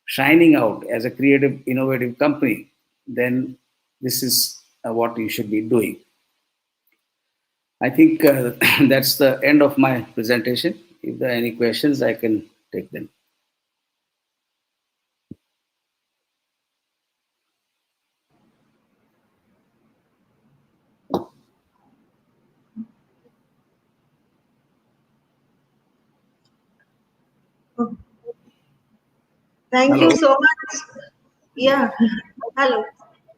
shining out as a creative, innovative company, then this is what you should be doing. I think that's the end of my presentation. If there are any questions, I can take them. Thank Hello. you so much. Yeah. Hello.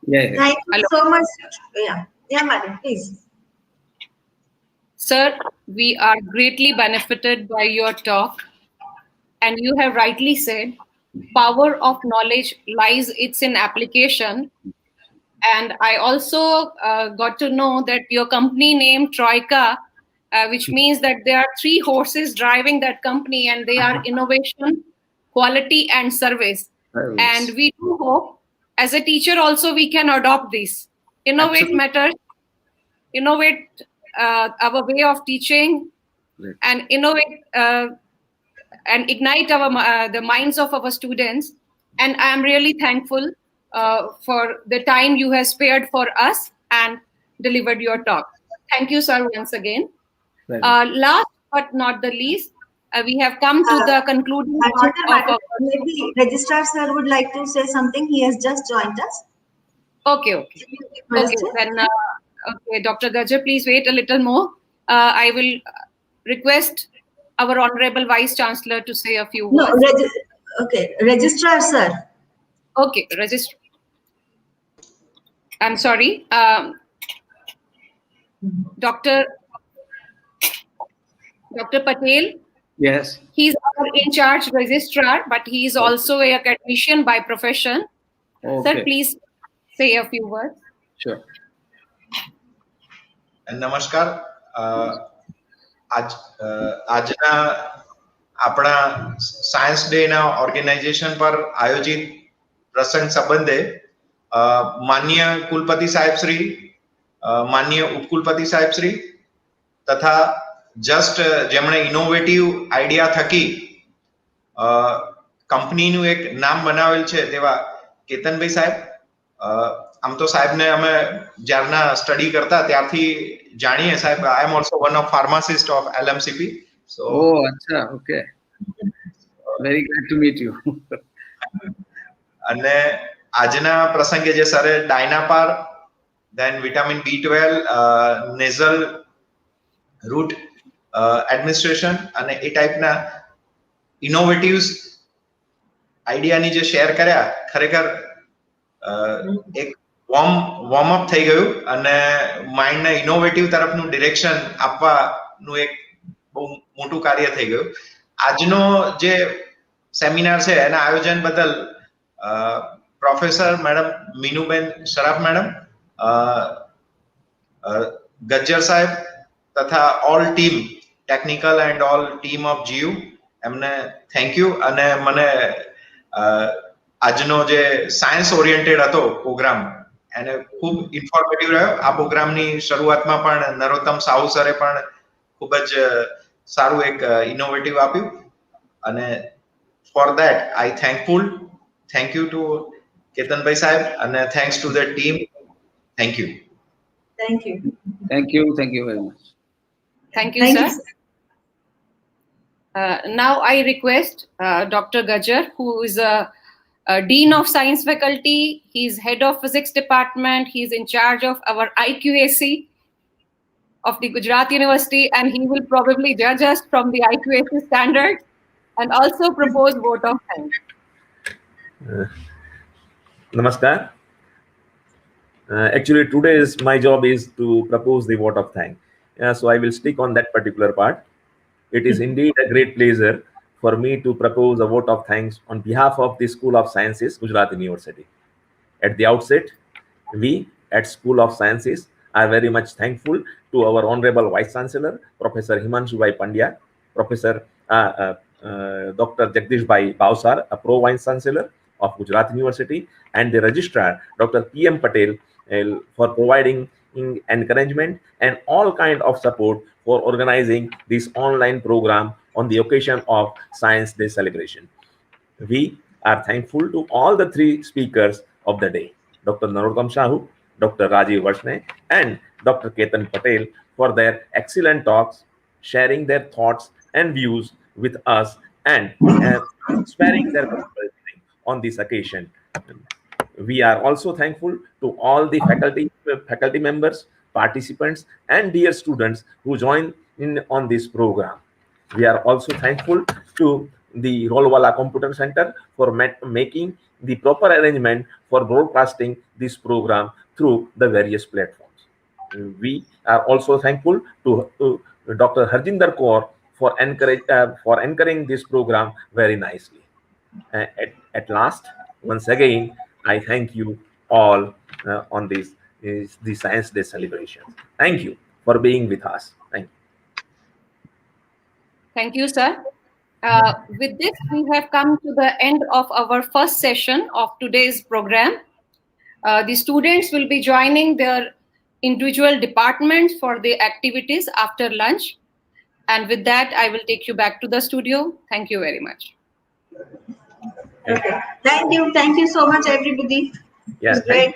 Yeah. Thank you Hello. so much. Yeah, madam, please. Sir, we are greatly benefited by your talk. And you have rightly said, power of knowledge lies it's in application. And I also got to know that your company name Troika, which means that there are three horses driving that company, and they are innovation, quality, and service. And we do hope, as a teacher, also we can adopt this. Innovate matters, innovate our way of teaching, and innovate and ignite the minds of our students. And I am really thankful for the time you have spared for us and delivered your talk. Thank you, sir, once again. Last but not the least, we have come to the concluding part of our... Maybe Registrar sir would like to say something. He has just joined us. Okay. Okay, then, okay, Dr. Gajar, please wait a little more. I will request our Honorable Vice Chancellor to say a few words. Okay, Registrar sir. Okay, Registrar. I'm sorry. Dr. Patel. Yes. He's our in-charge registrar, but he is also a academician by profession. Okay. Sir, please say a few words. Sure. નમસ્કાર. આજના આપણા science day ના organisation પર આયોજિત પ્રસંગ સંબંધે માનનીય કુલપતિ સાહેબ શ્રી, માનનીય ઉપકુલપતિ સાહેબ શ્રી તથા જસ્ટ જેમણે ઇનોવેટિવ આઈડિયા થકી કંપનીનું એક નામ બનાવેલ છે તેવા કેતનભાઈ સાહેબ. આમ તો સાહેબને અમે જ્યારના સ્ટડી કરતા ત્યારથી જાણીએ સાહેબ. I am also one of pharmacist of LMCP. So અચ્છા, okay. Very glad to meet you. અને આજના પ્રસંગે જે સરે ડાયનાપાર, then vitamin B12, nasal route administration અને એ ટાઈપના ઇનોવેટિવ્સ આઈડિયાની જે શેર કર્યા, ખરેખર એક વોર્મ અપ થઈ ગયું અને માઇન્ડને ઇનોવેટિવ તરફનું ડિરેક્શન આપવાનું એક બહુ મોટું કાર્ય થઈ ગયું. આજનો જે સેમિનાર છે એના આયોજન બદલ professor madam મીનુબેન Saraf madam, Gajjar સાહેબ તથા all team, technical and all team of GU, એમને થેન્ક યુ. અને મને આજનો જે સાયન્સ ઓરિએન્ટેડ હતો પ્રોગ્રામ એને ખૂબ ઇન્ફોર્મેટિવ રહ્યો. આ પ્રોગ્રામની શરૂઆતમાં પણ નરોત્તમ સાહુ સરે પણ ખૂબ જ સારું એક ઇનોવેટિવ આપ્યું અને for that I thankful. Thank you to કેતનભાઈ સાહેબ અને thanks to the team. Thank you. Thank you. Thank you. Thank you very much. Thank you, sir. Now I request Dr. Gajar, who is a Dean of Science Faculty. He's head of Physics Department. He's in charge of our IQAC of the Gujarat University, and he will probably judge us from the IQAC standards and also propose vote of thanks. Namaskar. Actually, today's my job is to propose the vote of thanks. So I will stick on that particular part. It is indeed a great pleasure for me to propose a vote of thanks on behalf of the School of Sciences, Gujarat University. At the outset, we at School of Sciences are very much thankful to our Honorable Vice Chancellor, Professor Himanshu Bhai Pandya, Professor Dr. Jagdish Bhai Bhavsar, a Pro Vice Chancellor of Gujarat University, and the Registrar, Dr. P.M. Patel, for providing encouragement and all kind of support for organizing this online program on the occasion of Science Day celebration. We are thankful to all the three speakers of the day, Dr. Narotam Sahu, Dr. Rajeev Varshney, and Dr. Ketan Patel, for their excellent talks, sharing their thoughts and views with us, and sparing their valuable time on this occasion. We are also thankful to all the faculty members, participants, and dear students who join in on this program. We are also thankful to the Rolwala Computer Center for making the proper arrangement for broadcasting this program through the various platforms. We are also thankful to Dr. Harjinder Kaur for encouraging this program very nicely. At last, once again, I thank you all on the Science Day celebration. Thank you for being with us. Thank you. Thank you, sir. With this, we have come to the end of our first session of today's program. The students will be joining their individual departments for the activities after lunch. And with that, I will take you back to the studio. Thank you very much. Okay. Thank you. Thank you so much, everybody. Yes, It was great.